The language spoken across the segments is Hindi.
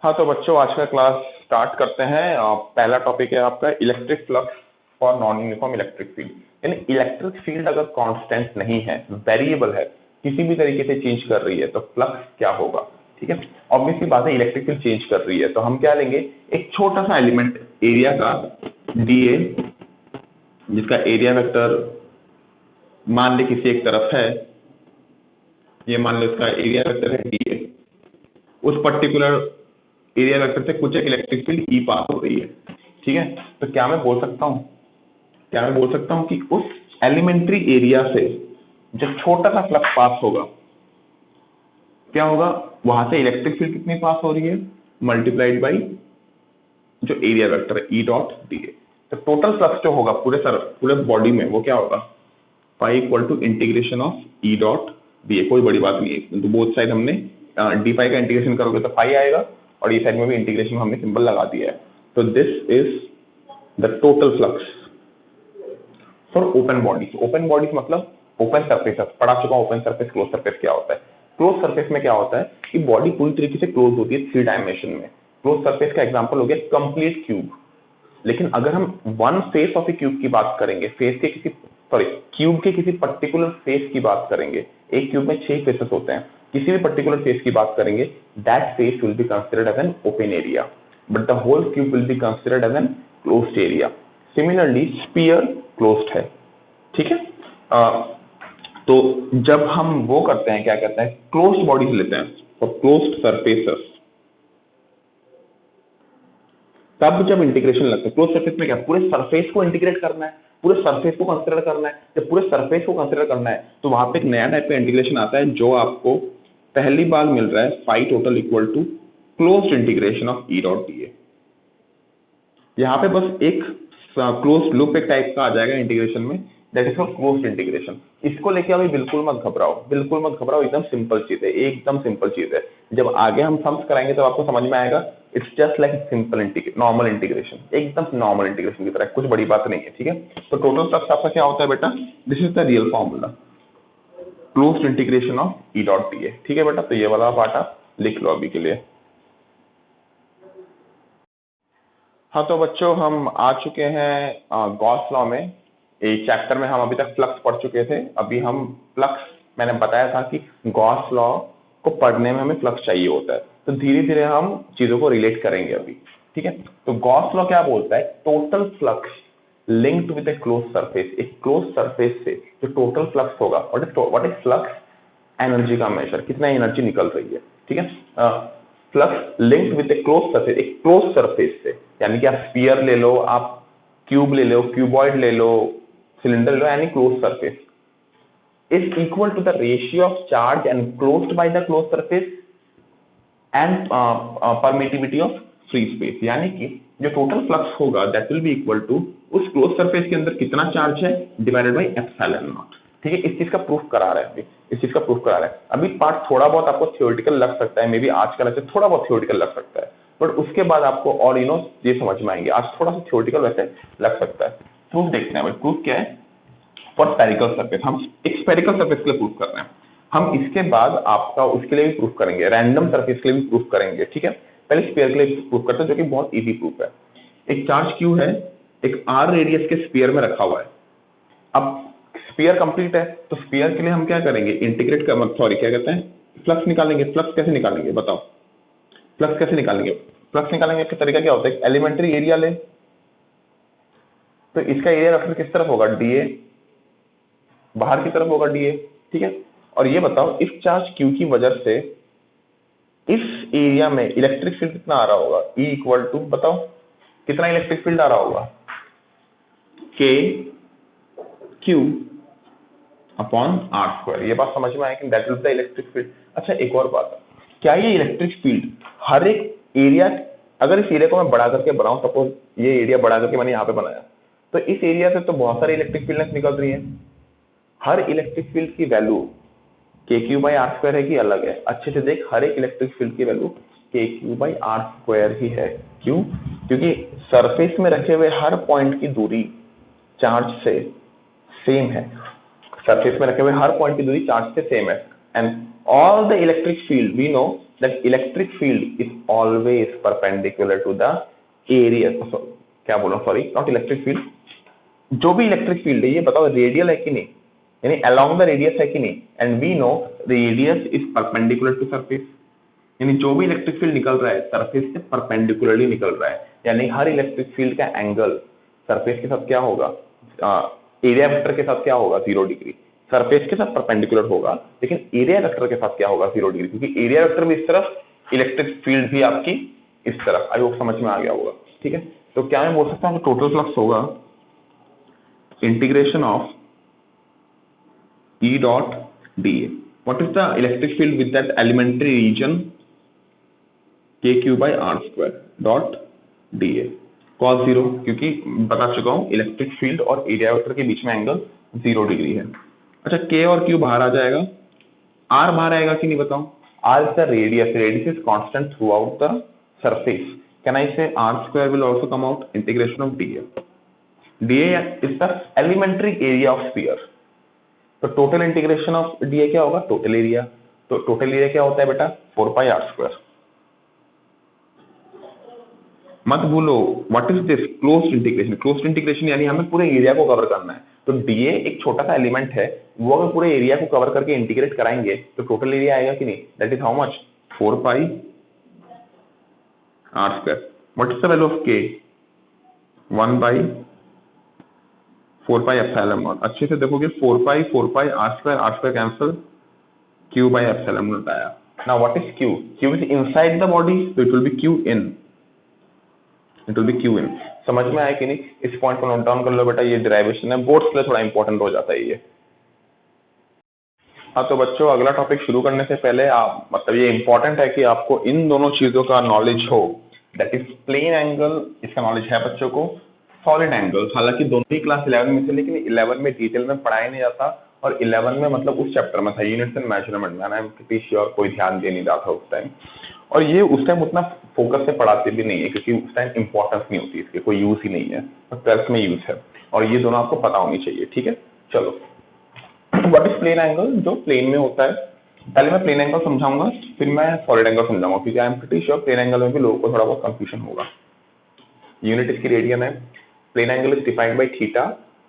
हाँ तो बच्चों आज का क्लास स्टार्ट करते हैं। पहला टॉपिक है आपका electric flux for non uniform electric field. यानी इलेक्ट्रिक फील्ड अगर कांस्टेंट नहीं है, वेरिएबल है, किसी भी तरीके से चेंज कर रही है तो फ्लक्स क्या होगा। ठीक है, ऑब्वियसली बात है, इलेक्ट्रिक फील्ड चेंज कर रही है तो हम क्या लेंगे, एक छोटा सा एलिमेंट एरिया का डीए, जिसका एरिया वेक्टर मान ले किसी एक तरफ है, ये मान लो इसका एरिया वेक्टर है डीए, उस पर्टिकुलर एरिया वेक्टर से कुछ एक इलेक्ट्रिक फील्ड ई पास हो रही है। ठीक है, तो क्या मैं बोल सकता हूं कि उस एलिमेंट्री एरिया से जो छोटा सा फ्लक्स पास होगा, क्या होगा, वहां से इलेक्ट्रिक फील्ड कितनी पास हो रही है, मल्टीप्लाइड बाई जो एरिया वेक्टर है ई डॉट डी ए। तो टोटल फ्लक्स जो होगा पूरे बॉडी में वो क्या होगा, phi equal to integration of E dot D A. कोई बड़ी बात नहीं है, तो बोथ साइड हमने डी फाई का इंटीग्रेशन करोगे तो फाई आएगा, और ये साइड में भी इंटीग्रेशन हमने सिंबल लगा दिया है। तो this is the total flux for open bodies. Open bodies मतलब ओपन सरफेस, पढ़ा चुका हूं ओपन सरफेस क्लोज सरफेस क्या होता है। क्लोज सरफेस में क्या होता है कि बॉडी पूरी तरीके से क्लोज होती है 3 डायमेंशन में। क्लोज सरफेस का एग्जांपल हो गया कंप्लीट क्यूब। लेकिन अगर हम one face of A cube की बात करेंगे, क्यूब के किसी पर्टिकुलर फेस की बात करेंगे, एक क्यूब में 6 फेसेस होते हैं, किसी भी पर्टिकुलर फेस की बात करेंगे, that face will be considered as an open area, but the whole cube will be considered as an closed area. Similarly sphere closed है। ठीक है, तो जब हम वो करते हैं, क्या कहते हैं, क्लोज्ड बॉडीज लेते हैं फॉर क्लोज्ड सरफेसेस, तब जब इंटीग्रेशन लगता है क्लोज सरफेस में, क्या पूरे सरफेस को इंटीग्रेट करना है, पूरे सरफेस को कंसीडर करना है। जब पूरे सरफेस को कंसीडर करना है तो वहां पे एक नया टाइप का इंटीग्रेशन आता है, जो आपको पहली बार मिल रहा है phi total equal to closed integration of E dot D A. यहाँ पे बस एक क्लोज्ड लूप एक टाइप का आ जाएगा इंटीग्रेशन में, that is for closed integration. इसको लेके अभी बिल्कुल मत घबराओ, एकदम सिंपल चीज है, एकदम सिंपल चीज है। जब आगे हम सम्स कराएंगे तब आपको समझ में आएगा, it's just like simple normal integration, एकदम नॉर्मल इंटीग्रेशन की तरह, कुछ बड़ी बात नहीं है। ठीक है, तो टोटल फ्लक्स आपका क्या होता है बेटा, this is the real formula, closed integration of E dot D A. ठीक है बेटा, तो ये वाला पार्ट आप लिख लो अभी के लिए। हाँ तो बच्चों हम आ चुके हैं गॉस लॉ में। एक चैप्टर में हम अभी तक फ्लक्स पढ़ चुके थे। अभी हम फ्लक्स, मैंने बताया था कि गॉस लॉ को पढ़ने में हमें फ्लक्स चाहिए होता है, तो धीरे धीरे हम चीजों को रिलेट करेंगे अभी। ठीक है, तो गॉस लॉ क्या बोलता है, total flux linked with A close surface. एक क्लोज सरफेस से जो टोटल फ्लक्स होगा, व्हाट इज फ्लक्स, एनर्जी का मेजर, कितना एनर्जी निकल रही है। ठीक है, flux linked with A close surface, एक क्लोज सरफेस से, यानी कि आप स्फीयर ले लो, आप क्यूब ले लो, क्यूबॉइड ले लो, सिलेंडर ले लो, यानी close surface is equal to the ratio of charge enclosed by the close surface and permittivity of free space. यानी कि जो टोटल फ्लक्स होगा that will be equal to उस क्लोज सरफेस के अंदर कितना चार्ज है डिवाइडेड बाय एप्सिलॉन नॉट। ठीक है, इस चीज का प्रूफ करा रहा है, इस चीज का प्रूफ करा रहा है। अभी पार्ट थोड़ा बहुत आपको थियोरेटिकल लग सकता है, मे बी आज का लेक्चर थोड़ा बहुत थियोरेटिकल लग सकता है, बट उसके बाद आपको और ये समझ में आएंगे। आज थोड़ा सा थियोरेटिकल वैसे लग सकता है। प्रूफ देखते हैं भाई, प्रूफ क्या है फॉर स्फेरिकल सरफेस। हम एक स्फेरिकल सरफेस के लिए प्रूफ कर रहे हैं, हम इसके बाद आपका उसके लिए भी प्रूफ करेंगे, रैंडम सरफेस के लिए भी प्रूफ करेंगे। ठीक है, पहले स्फीयर के लिए प्रूफ करते हैं, जो कि बहुत इजी प्रूफ है। एक चार्ज क्यू है, एक आर रेडियस के स्फीयर में रखा हुआ है। अब स्फीयर कंप्लीट है, तो स्फीयर के लिए हम क्या करेंगे, इंटीग्रेट कर, क्या कहते हैं, फ्लक्स निकालेंगे। फ्लक्स कैसे निकालेंगे बताओ, फ्लक्स कैसे निकालेंगे, फ्लक्स निकालेंगे का तरीका क्या होता है, एलिमेंट्री एरिया ले, तो इसका एरिया वेक्टर किस तरफ होगा, डीए, बाहर की तरफ होगा डीए। ठीक है, और ये बताओ इस चार्ज क्यू की वजह से इस एरिया में इलेक्ट्रिक फील्ड कितना आ रहा होगा, ई इक्वल टू, बताओ कितना इलेक्ट्रिक फील्ड आ रहा होगा, के क्यू अपॉन आर स्क्वायर। ये बात समझ में आया कि that will be the electric field. अच्छा एक और बात, क्या ये इलेक्ट्रिक फील्ड हर एक एरिया, अगर इस एरिया को मैं बढ़ा करके बनाऊं, सपोज ये एरिया बढ़ा करके मैंने यहाँ पे बनाया, तो इस एरिया से तो बहुत सारी इलेक्ट्रिक फील्ड निकल रही है। हर इलेक्ट्रिक फील्ड की वैल्यू के क्यू बाई आर स्क्वायर है कि अलग है, अच्छे से देख, हर एक इलेक्ट्रिक फील्ड की वैल्यू के क्यू बाई आर स्क्वायर ही है। क्यों, क्योंकि सरफेस में रखे हुए हर पॉइंट की दूरी चार्ज से सेम है, सरफेस में रखे हुए हर पॉइंट की दूरी चार्ज से सेम है, and all the electric field we know that electric field is always perpendicular to the area, क्या बोल रहा हूँ, सॉरी, नॉट इलेक्ट्रिक फील्ड, जो भी इलेक्ट्रिक फील्ड है ये बताओ रेडियल है कि नहीं, यानी अलोंग द रेडियस है कि नहीं, and we know radius is perpendicular to surface, यानी जो भी इलेक्ट्रिक फील्ड निकल रहा है सरफेस से परपेंडिकुलरली निकल रहा है, यानी हर इलेक्ट्रिक फील्ड का एंगल सरफेस के साथ क्या होगा, एरिया वेक्टर के साथ क्या होगा, 0 डिग्री, सरफेस के साथ परपेंडिकुलर होगा, लेकिन एरिया वेक्टर के साथ क्या होगा, 0 डिग्री, क्योंकि एरिया वेक्टर भी इस तरफ, इलेक्ट्रिक फील्ड भी आपकी इस तरफ। आई होप समझ में आ गया होगा, ठीक है। तो क्या मैं बोल सकता हूँ टोटल फ्लक्स होगा integration of E dot dA. What is the electric field with that elementary region KQ by R square dot dA? Cos 0, क्योंकि बता चुका हूँ इलेक्ट्रिक फील्ड और एरिया वेक्टर के बीच में एंगल 0 डिग्री है। अच्छा, K और Q बाहर आ जाएगा, R बाहर आएगा कि नहीं बताओ, R is the radius, radius is constant throughout the surface. Can I say R square will also come out, integration of dA. dA is the elementary area of sphere. तो टोटल इंटीग्रेशन ऑफ डीए क्या होगा, टोटल एरिया, तो टोटल एरिया क्या होता है बेटा, 4 पाई आर स्क्वायर। मत भूलो what is this, closed integration, closed integration यानी हमें पूरे एरिया को कवर करना है, तो डीए एक छोटा सा एलिमेंट है, वो अगर पूरे एरिया को कवर करके इंटीग्रेट कराएंगे तो टोटल एरिया आएगा कि नहीं, that is how much, 4 pi are square. What is the value of K, 1 by 4 pi epsilon not. अच्छे से देखोगे 4 pi are square cancel, q by epsilon not आया। Now what is q, q is inside the body, तो it will be q in, it will be q in. समझ में आया कि नहीं, इस पॉइंट को नोट डाउन कर लो बेटा, ये डेरिवेशन है, बोर्ड्स के लिए थोड़ा इंपॉर्टेंट हो जाता है ये। हाँ तो बच्चों अगला टॉपिक शुरू करने से पहले आप, मतलब ये इंपॉर्टेंट है कि आपको इन दोनों चीजों का नॉलेज हो, दैट इज प्लेन एंगल, इसका नॉलेज है बच्चों को, सॉलिड एंगल, हालांकि दोनों ही क्लास 11 में थे, लेकिन 11 में डिटेल में पढ़ाया नहीं जाता, और 11 में मतलब उस चैप्टर में था यूनिट्स एंड मेजरमेंट में, आई एम प्रीटी श्योर कोई ध्यान दे नहीं रहा था उस टाइम, और ये उस टाइम उतना फोकस से पढ़ाते भी नहीं है, क्योंकि उस टाइम इंपॉर्टेंस नहीं होती, इसके कोई यूज ही नहीं है, और 12th में यूज है, और ये दोनों आपको पता होनी चाहिए, ठीक है। चलो, व्हाट इज प्लेन एंगल, जो प्लेन में होता है, पहले मैं प्लेन एंगल समझाऊंगा, फिर मैं सॉलिड एंगल समझाऊंगा, क्योंकि I am pretty sure plane angle में भी लोगों को थोड़ा बहुत कंफ्यूजन होगा। यूनिट इसकी रेडियन है, plane angle is defined by theta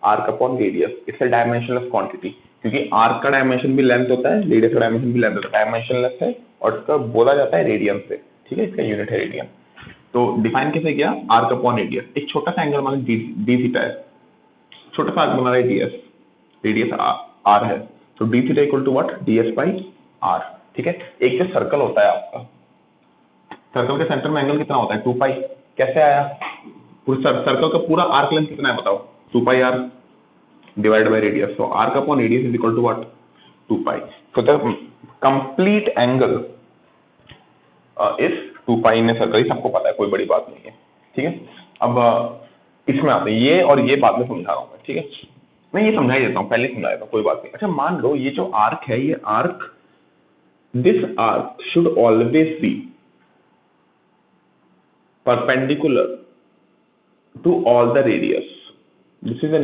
arc upon radius, it's a dimensionless quantity, क्योंकि आर्क का डायमेंशन भी लेंथ होता है, रेडियस का डायमेंशन भी लेंथ होता है, डायमेंशनलेस है, और इसका बोला जाता है रेडियन से, ठीक है, इसका यूनिट है रेडियन। तो डिफाइन कैसे किया, आर्क अपॉन रेडियस, एक छोटा सा एंगल मान डी थीटा है, छोटा सा आर्क बना रहा है डीएस, रेडियस आर है, तो D theta equal to what, DS by R, ठीक है। एक जो सर्कल होता है आपका, सर्कल के सेंटर में एंगल कितना होता है, 2 पाई, कैसे आया, पूरे सर्कल का पूरा आर्क लेंथ कितना है बताओ, 2 pi r divide by radius, so arc upon radius is equal to what, 2 pi, so the complete angle is 2 pi in a circle, सबको पता है, कोई बड़ी बात नहीं है, ठीक है। अब इसमें आते हैं, ये और ये बाद में समझा रहा हूँ मैं, ठीक है, मैं ये समझा ही देता हूँ, पहले समझा देता हूँ, कोई बात नहीं। अच्छा मान लो ये जो आर्क है, ये arc, this arc should always be perpendicular to all the radius, this is a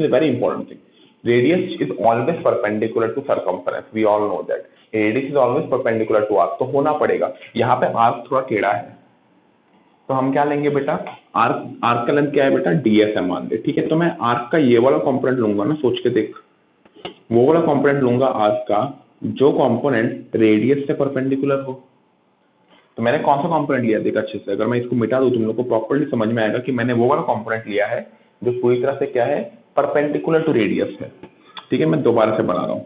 very important thing. Radius is always perpendicular to circumference, we all know that. Radius is always perpendicular to arc, तो होना पड़ेगा, यहाँ पे arc थोड़ा टेढ़ा है, तो हम क्या लेंगे बेटा, आर्क का लेंथ क्या है बेटा, ds है मान ले, ठीक है। तो मैं आर्क का ये वाला कंपोनेंट लूंगा ना, सोच के देख, वो वाला कंपोनेंट लूंगा आर्क का जो कंपोनेंट रेडियस से परपेंडिकुलर हो। तो मैंने कौन सा कंपोनेंट लिया, देख अच्छे से, अगर मैं इसको मिटा दूं तुम लोग को प्रॉपर्ली समझ में आएगा कि मैंने वो वाला कंपोनेंट लिया है जो पूरी तरह से क्या है, परपेंडिकुलर टू रेडियस है, ठीक है। मैं दोबारा से बना रहा हूं,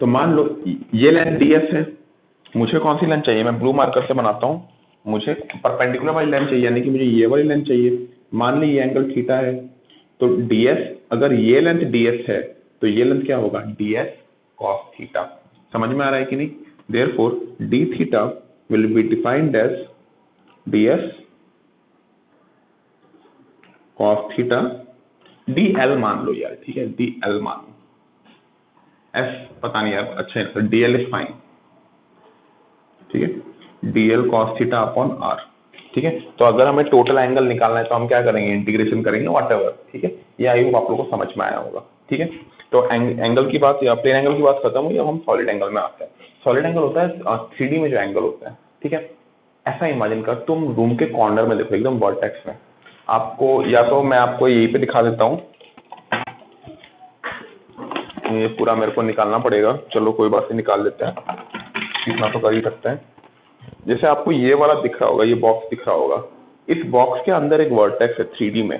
तो मान लो ये लेंथ ds है, मुझे कौन सी लेंथ चाहिए, मैं ब्लू मार्कर से बनाता हूं, मुझे परपेंडिकुलर वाली लेंथ चाहिए, यानी कि मुझे ये वाली लेंथ चाहिए। मान ली ये एंगल थीटा है, तो ds, अगर ये लेंथ ds है तो ये लेंथ क्या होगा, ds cos थीटा। समझ में आ रहा है कि नहीं, therefore d theta will be defined as ds cos theta, dl मान लो यार, ठीक है, dl मान लो, f पता नहीं यार, अच्छा है, तो dl इज फाइन, ठीक है, dl cos theta upon r, ठीक है। तो अगर हमें टोटल एंगल निकालना है तो हम क्या करेंगे, इंटीग्रेशन करेंगे व्हाटएवर, ठीक है। ये आई होप आप लोगों को समझ में आया होगा, ठीक है। तो एंगल की बात या प्लेन एंगल की बात खत्म हुई, अब हम सॉलिड एंगल में आते हैं। सॉलिड एंगल होता है 3D में जो एंगल होता है, ठीक है। ऐसा इमेजिन कर, तुम रूम के कॉर्नर में देखो, एकदम वर्टेक्स में। आपको या तो मैं आपको यहीं पे दिखा देता हूँ, ये पूरा मेरे को निकालना पड़ेगा, चलो कोई बात नहीं, निकाल लेते हैं, इतना तो कर ही सकते हैं। जैसे आपको ये वाला दिख रहा होगा, ये बॉक्स दिख रहा होगा, इस बॉक्स के अंदर एक वर्टेक्स है 3D में,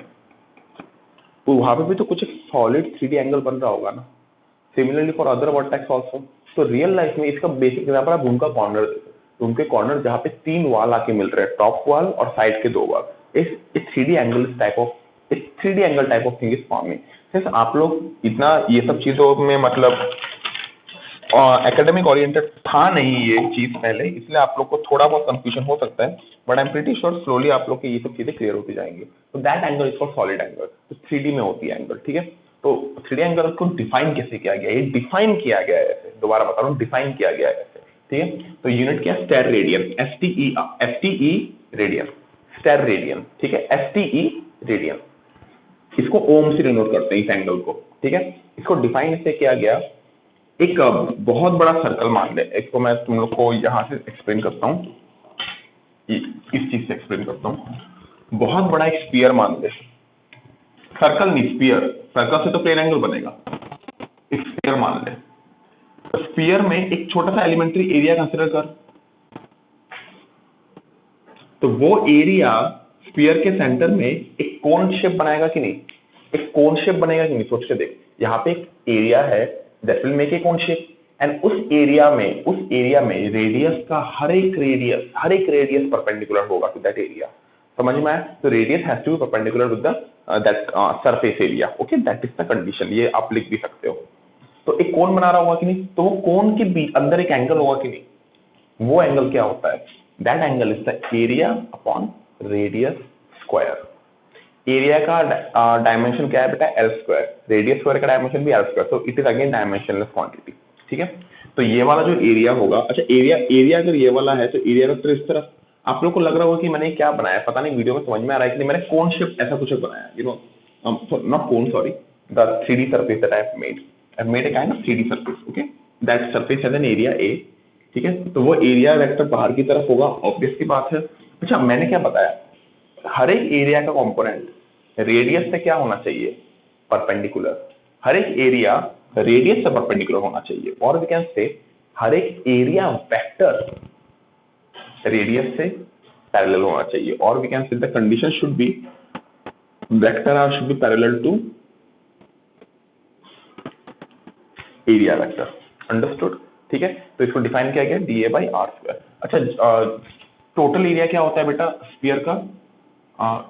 तो वहां पे भी तो कुछ एक सॉलिड 3D एंगल बन रहा होगा ना। Similarly for other vertex also. तो रियल लाइफ में इसका बेसिक एग्जाम्पल आप रूम का कॉर्नर देखो, रूम के कॉर्नर जहाँ पे 3 वॉल आके मिल रहे हैं, टॉप वॉल और साइड के 2 वॉल, इस 3D एंगल टाइप ऑफ, इस 3D angle type of thing is forming. Since आप लोग इतना ये सब चीजों में मतलब एकेडमिक ओरिएंटेड था नहीं ये चीज पहले, इसलिए आप लोग को थोड़ा बहुत कंफ्यूजन हो सकता है, but I am pretty sure slowly आप लोग की ये सब चीजें क्लियर होती जाएंगी। तो that angle is called solid angle, तो 3D में होती है एंगल, ठीक है। तो 3D एंगल को डिफाइन कैसे किया गया, ये डिफाइन किया गया है ऐसे, दोबारा बता रहा हूँ, डिफाइन किया गया है ऐसे, ठीक है। तो यूनिट क्या है, स्टेर रेडियन, FTE रेडियन, स्टेर रेडियन, ठीक है, FTE रेडियन। इसको ओम से डिनोट करते हैं इस एंगल को, ठीक है। इसको डिफाइन इससे किया गया, एक बहुत बड़ा सर्कल मान ले, एक तो मैं तुम लोग को यहाँ से एक्सप्लेन करता हूँ, इस चीज से एक्सप्लेन करता हूँ। बहुत बड़ा एक स्फीयर मान ले, सर्कल नहीं स्फीयर, सर्कल से तो प्लेन एंगल बनेगा, एक स्फीयर मान ले। तो स्फीयर में एक छोटा सा एलिमेंट्री एरिया कंसिडर कर, तो वो एरिया स्फीयर के सेंटर में एक कोन शेप बनाएगा कि नहीं, एक कोन शेप बनेगा कि नहीं, सोच के देख। यहाँ पे एक एरिया है that will make a cone shape, and उस एरिया में रेडियस का हर एक रेडियस परपेंडिकुलर होगा टू दैट एरिया। समझ में आया? तो radius has to be perpendicular with that surface area, okay, that is the condition. ये आप लिख भी सकते हो। तो एक कोन बना रहा होगा कि नहीं, तो वो कोन के बीच अंदर एक एंगल होगा कि नहीं, वो एंगल क्या होता है, that angle is the area upon radius square. Area का डायमेंशन क्या है बेटा, एल स्क्वायर, रेडियस स्क्वायर का डायमेंशन भी L square, so it is again dimensionless quantity, ठीक है। तो ये वाला जो एरिया होगा, अच्छा एरिया अगर ये वाला है तो एरिया वेक्टर इस तरफ। आप लोग को लग रहा होगा कि मैंने क्या बनाया, पता नहीं वीडियो में समझ में आ रहा है कि नहीं, मैंने कोन शेप ऐसा कुछ बनाया, you know, not cone, sorry, the 3D surface that I have made a kind of 3D surface, okay, that surface has an area A, ठीक है। तो वो एरिया वेक्टर बाहर की तरफ होगा, ऑब्वियस की बात है। अच्छा मैंने क्या बताया, हर एक एरिया का कंपोनेंट रेडियस से क्या होना चाहिए, परपेंडिकुलर। हर एक एरिया रेडियस से परपेंडिकुलर होना चाहिए, और वी कैन से हर एक एरिया वेक्टर रेडियस से पैरेलल होना चाहिए, और we can say the condition should be vector R should be parallel to area vector, understood, ठीक है। तो इसको डिफाइन किया गया DA/R²। अच्छा टोटल एरिया क्या होता है बेटा स्फीयर का,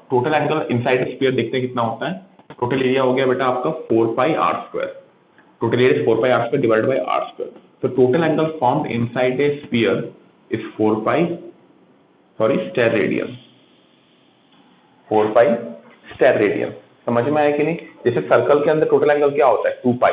टोटल एंगल इनसाइड स्फीयर देखते हैं कितना होता है। टोटल एरिया हो गया बेटा आपका 4πr², total area 4πr² divided by r²। तो total angle formed inside a sphere is 4π steradian. समझ में आया कि नहीं? जैसे सर्कल के अंदर टोटल एंगल क्या होता है, 2π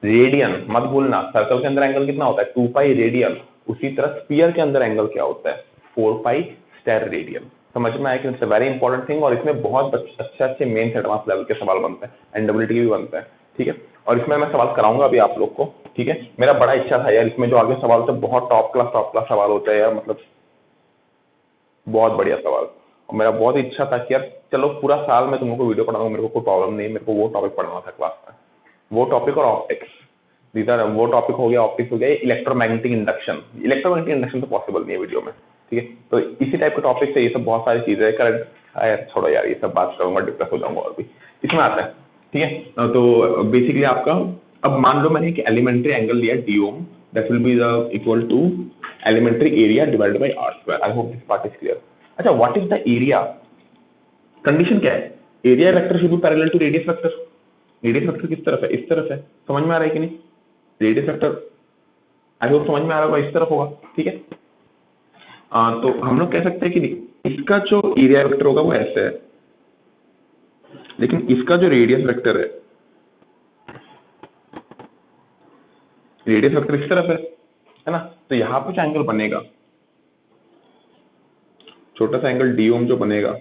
रेडियन, मत भूलना सर्कल के अंदर एंगल कितना होता है, 2π रेडियन। उसी तरह स्फीयर के अंदर एंगल क्या होता है, 4π स्टेर रेडियन। समझ में आया कि it's a very important thing, और इसमें बहुत अच्छे मेन एडवांस लेवल के सवाल बनते हैं, एनडब्ल्यूटी भी बनता है, ठीक है। और इसमें मैं सवाल कराऊंगा अभी आप लोग को, ठीक है। मेरा बड़ा इच्छा था यार, इसमें जो आगे सवाल होते हैं बहुत टॉप क्लास सवाल होते हैं यार, मतलब बहुत बढ़िया सवाल। और मेरा बहुत इच्छा था कि यार चलो पूरा साल मैं तुम लोग को वीडियो पढ़ाऊंगा, मेरे को कोई प्रॉब्लम नहीं, मेरे को वो टॉपिक पढ़ना था क्लास में, वो टॉपिक और ऑप्टिक्स, वो टॉपिक हो गया, ऑप्टिक्स हो गया, इलेक्ट्रोमैग्नेटिक इंडक्शन तो पॉसिबल नहीं है वीडियो में, ठीक है। तो इसी टाइप के टॉपिक से ये सब बहुत सारी चीजें करंट, छोड़ो यार ये सब बात करूंगा, डिप्रेस हो जाऊंगा। और भी इसमें आता है, ठीक है। तो बेसिकली आपका, अब मान लो मैंने एक एलिमेंट्री एंगल लिया d omega, that will be the equal to elementary area divided by r²। I hope this part is clear. अच्छा what is the area, condition क्या है, area vector should be parallel to radius vector. Radius vector किस तरफ है, इस तरफ है, समझ में आ रहा है कि नहीं? रेडियस वेक्टर आई होप समझ में आ रहा होगा, इस तरफ होगा, ठीक है। तो हम लोग कह सकते हैं कि इसका जो एरिया वेक्टर होगा वो ऐसे है, लेकिन इसका जो रेडियस वेक्टर रेडियस वेक्टर इस तरफ है ना। तो यहाँ पे जो एंगल बनेगा, छोटा सा एंगल डीओम जो बनेगा,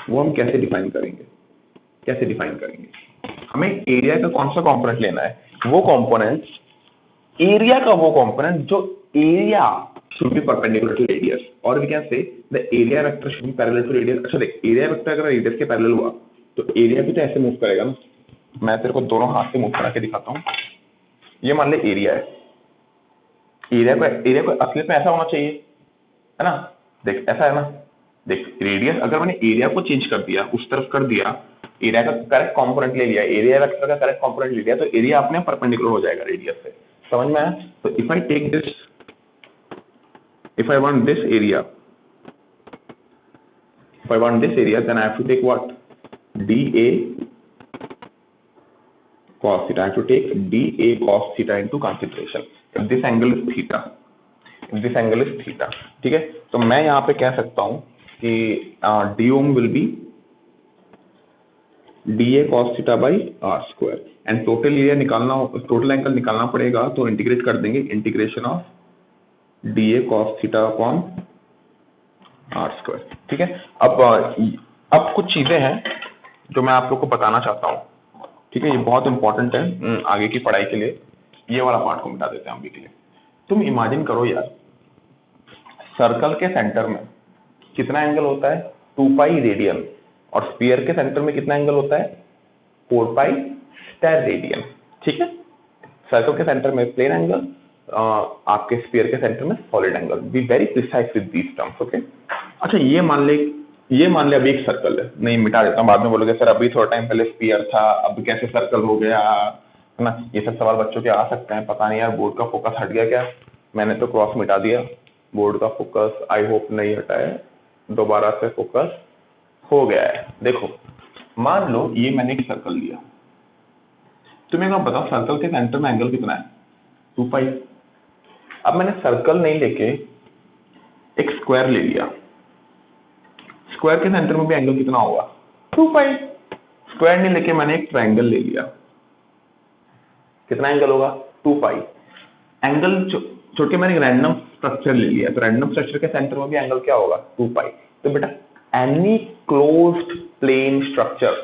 वो हम कैसे डिफाइन करेंगे, हमें एरिया का कौन सा कंपोनेंट लेना है, वो कंपोनेंट, एरिया का वो कंपोनेंट जो area should be perpendicular to radius, और we can say the area vector should be parallel to radius. अच्छा देख, एरिया वेक्टर अगर रेडियस के पैरेलल हुआ तो एरिया भी तो ऐसे मूव करेगा ना। मैं तेरे को दोनों हाथ से मूव करा के दिखाता हूँ। ये मान ले एरिया है, एरिया को असलियत में ऐसा होना चाहिए, है ना। देख ऐसा है ना, देख रेडियस, अगर मैंने एरिया को चेंज कर दिया, उस तरफ कर दिया, एरिया का करेक्ट कंपोनेंट ले लिया, एरिया वेक्टर का करेक्ट कंपोनेंट ले लिया, तो एरिया अपने परपेंडिकुलर हो जाएगा रेडियस से। समझ में आया? तो if I take this, if I want this area, if I want this area, then I have to take what? dA cos theta. I have to take dA cos theta into consideration. If this angle is theta, if this angle is theta, ठीक है। तो मैं यहाँ पे कह सकता हूँ कि d ohm will be dA cos theta by r square, and total area निकालना, टोटल एंगल निकालना पड़ेगा, तो इंटीग्रेट कर देंगे, integration of dA cos theta upon r square, ठीक है। अब कुछ चीजें हैं जो मैं आप लोग को बताना चाहता हूँ, ठीक है। ये बहुत इंपॉर्टेंट है आगे की पढ़ाई के लिए। ये वाला पार्ट को मिटा देते हैं अभी के लिए। तुम इमेजिन करो यार, सर्कल के सेंटर में कितना एंगल होता है? 2 पाई रेडियन, और स्फीयर के सेंटर में कितना एंगल होता है? 4 पाई स्टेर रेडियन, ठीक है। सर्कल के सेंटर में प्लेन एंगल, आपके स्फीयर के सेंटर में solid angle. Be very precise with these terms, okay. अच्छा ये मान ले अभी एक सर्कल है, नहीं मिटा देता हूँ, बाद में बोलोगे सर अभी थोड़ा टाइम पहले स्फीयर था, अब कैसे सर्कल हो गया, है ना। ये सब सवाल बच्चों के आ सकते हैं, पता नहीं यार बोर्ड का फोकस हट गया क्या। मैंने तो क्रॉस मिटा दिया, बोर्ड का फोकस आई होप नहीं हटा है, दोबारा से फोकस हो गया है। देखो मान लो ये मैंने एक सर्कल लिया, तुम्हें क्या बताओ सर्कल के सेंटर में एंगल कितना है? 2 पाई। अब मैंने सर्कल नहीं लेके एक स्क्वायर ले लिया, स्क्वायर के सेंटर में भी एंगल कितना होगा? 2 पाई। स्क्वायर नहीं लेके मैंने एक ट्रायंगल ले लिया, कितना एंगल होगा? 2 पाई। एंगल छोड़ के मैंने एक रैंडम स्ट्रक्चर ले लिया, तो रैंडम स्ट्रक्चर के सेंटर में भी एंगल क्या होगा? 2 पाई। तो बेटा any closed plane structure,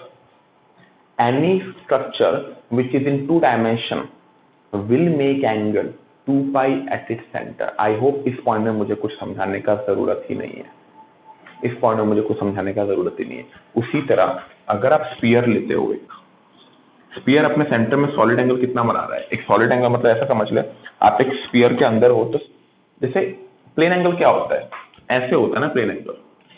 any structure which is in 2 dimension will make angle 2 pi at its center। I hope इस पॉइंट में मुझे कुछ समझाने का जरूरत ही नहीं है, इस पॉइंट में मुझे कुछ समझाने का जरूरत ही नहीं है। उसी तरह अगर आप स्फीयर लेते हो, स्फीयर अपने सेंटर में सॉलिड एंगल कितना बना रहा है? एक सॉलिड एंगल मतलब ऐसा समझ ले, आप एक स्फीयर के अंदर हो, तो जैसे प्लेन एंगल क्या होता है? ऐसे होता है ना प्लेन एंगल,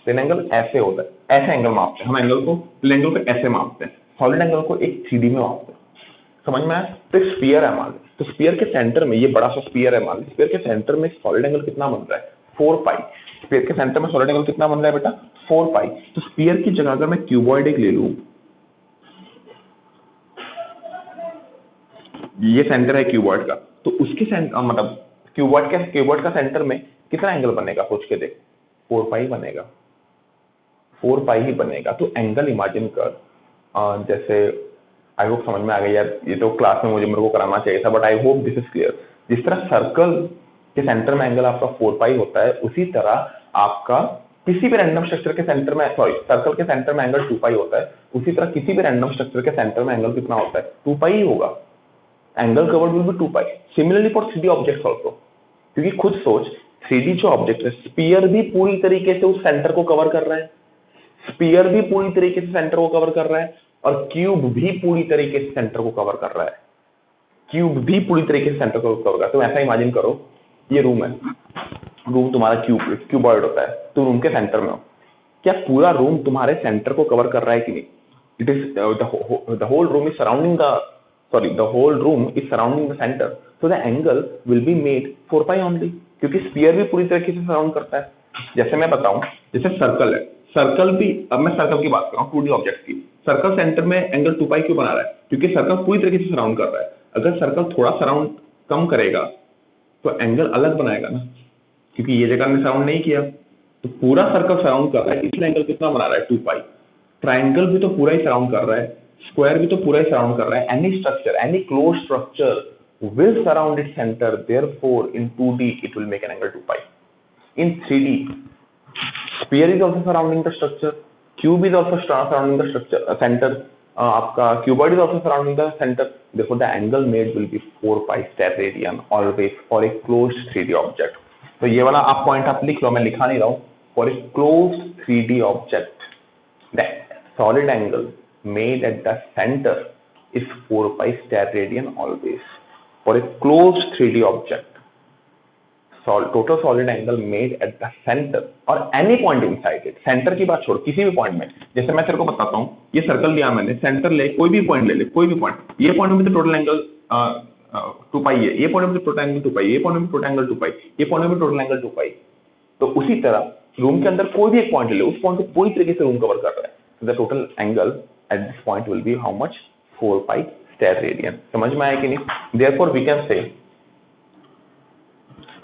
प्लेन एंगल ऐसे होता है, ऐसे एंगल मापते हैं हम, एंगल को, प्लेन एंगल को ऐसे मापते हैं, सॉलिड एंगल को एक 3D में मापते हैं। समझ में आया? तो स्फीयर है मान लो, तो स्फीयर के सेंटर में, ये बड़ा सा स्फीयर है मान लो, स्फीयर के सेंटर में सॉलिड एंगल कितना बन रहा है? 4 पाई। स्फीयर के सेंटर में सॉलिड एंगल कितना बन रहा है बेटा? 4 पाई। तो स्फीयर की जगह अगर मैं क्यूबॉइड एक ले लूं, ये सेंटर है क्यूबॉइड का, तो उसके सेंटर मतलब क्यूबॉइड का सेंटर में कितना एंगल बनेगा? सोच के देख, 4 पाई बनेगा, 4 पाई ही बनेगा। तो एंगल इमेजिन कर, जैसे आई होप समझ में आ गई यार, ये तो क्लास में मेरे को कराना चाहिए था, but I hope this is clear. जिस तरह सर्कल के सेंटर में एंगल आपका 4 पाई होता है, उसी तरह आपका किसी भी रैंडम स्ट्रक्चर के सेंटर में, सॉरी सर्कल के सेंटर में एंगल 2 पाई होता है, उसी तरह किसी भी रैंडम स्ट्रक्चर के सेंटर में एंगल कितना होता है? 2 पाई ही होगा। Angle covered will be 2 pi. Similarly for 3D objects also, क्योंकि खुद सोच 3D जो ऑब्जेक्ट है, स्फीयर भी पूरी तरीके से उस सेंटर को कवर कर रहा है, स्फीयर भी पूरी तरीके से सेंटर को कवर कर रहा है, और क्यूब भी पूरी तरीके से सेंटर को कवर कर रहा है, क्यूब भी पूरी तरीके से सेंटर को कवर कर रहा है। तो ऐसा इमेजिन करो, ये रूम है, रूम तुम्हारा क्यूबॉइड होता है, तुम रूम के सेंटर में हो, क्या पूरा रूम तुम्हारे सेंटर को कवर कर रहा है कि नहीं? It is the whole room is surrounding the whole room is surrounding the centre, so the angle will be made 4 pi only, क्योंकि स्फीयर भी पूरी तरीके से सराउंड करता है। जैसे मैं बताऊं, जैसे सर्कल है, सर्कल भी, अब मैं सर्कल की बात कर रहा हूँ 2D ऑब्जेक्ट की, सर्कल सेंटर में एंगल 2 पाई क्यों बना रहा है? क्योंकि सर्कल पूरी तरीके से सराउंड कर रहा है। अगर सर्कल थोड़ा सराउंड कम करेगा तो एंगल अलग बनाएगा ना, क्योंकि ये जगह ने सराउंड नहीं किया, तो पूरा सर्कल सराउंड कर रहा है, इसलिए एंगल कितना बना रहा है? 2 पाई। ट्राइंगल भी तो पूरा ही सराउंड कर रहा है, स्क्वायर भी तो पूरा ही सराउंड कर रहा है। Any structure, any close structure will surround its center, therefore in 2D it will make an angle 2 pi. In 3D, sphere is also surrounding the structure, cube is also surrounding the structure center, आपका cuboid is also surrounding the center, therefore the angle made will be 4 pi star radian always for a closed 3D object. तो ये वाला आप पॉइंट आप लिख लो, मैं लिखा नहीं रहा हूँ. For a closed 3D object, the solid angle made at the center is 4 pi star radian always. For a closed 3D object, total solid angle made at the center or any point inside it. Centre की बात छोड़, किसी भी पॉइंट में. जैसे मैं तेरे को बताता हूँ, ये सर्कल लिया मैंने, सेंटर ले, कोई भी पॉइंट ले ले, कोई भी पॉइंट. ये पॉइंट में तो टोटल एंगल 2 पाई है, ये पॉइंट में टोटल एंगल 2 पाई, ये पॉइंट में टोटल एंगल 2 पाई, ये पॉइंट में टोटल एंगल 2 पाई. तो उसी तरह रूम के अंदर कोई भी एक पॉइंट ले, उस पॉइंट को पूरी तरीके से रूम कवर कर रहा है. The total angle at this point will be how much? 4 pi star radian. समझ में आया कि नहीं? Therefore we can say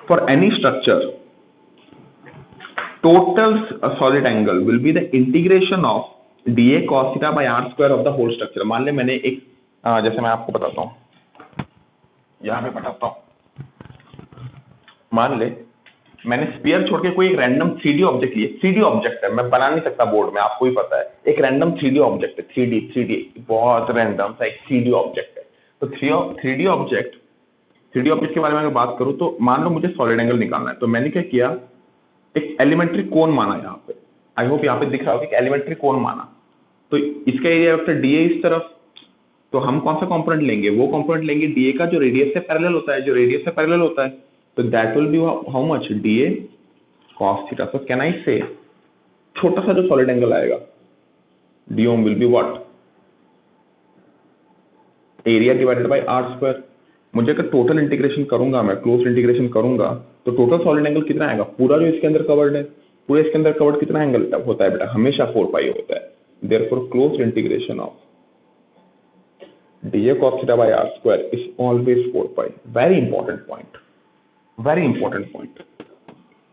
for any structure, total solid angle will be the integration of dA cos theta by r square of the whole structure. मान ले मैंने एक जैसे मैं आपको बताता हूँ, यहाँ पे बताता हूँ. मान ले मैंने स्फीयर छोड़ के कोई एक रैंडम 3D ऑब्जेक्ट लिए. 3D ऑब्जेक्ट है, मैं बना नहीं सकता बोर्ड में, आपको ही पता है. एक रैंडम 3D ऑब्जेक्ट है, 3D बहुत रैंडम सा एक 3D ऑब्जेक्ट है. तो 3D ऑब्जेक्ट के बारे में अगर बात करूं तो मान लो मुझे सॉलिड एंगल निकालना है. तो मैंने क्या किया, एक एलिमेंट्री कोन माना यहाँ पे. आई होप यहाँ पे दिख रहा हो कि एलिमेंट्री कोन माना. तो इसका एरिया वेक्टर डीए इस तरफ. तो हम कौन सा कंपोनेंट लेंगे? वो कंपोनेंट लेंगे डीए का जो रेडियस से पैरेलल होता है, तो that will be how much? D A cos theta. So can I say छोटा सा जो सॉलिड एंगल आएगा d omega will be what? Area divided by R square. मुझे अगर टोटल इंटीग्रेशन करूंगा, मैं क्लोज इंटीग्रेशन करूंगा, तो टोटल सॉलिड एंगल कितना आएगा? पूरा जो इसके अंदर कवर्ड है, पूरे इसके अंदर कवर्ड कितना एंगल होता है बेटा? हमेशा 4 पाई होता है. Therefore close integration of dA cos theta by r square is always 4 pi. Very important point.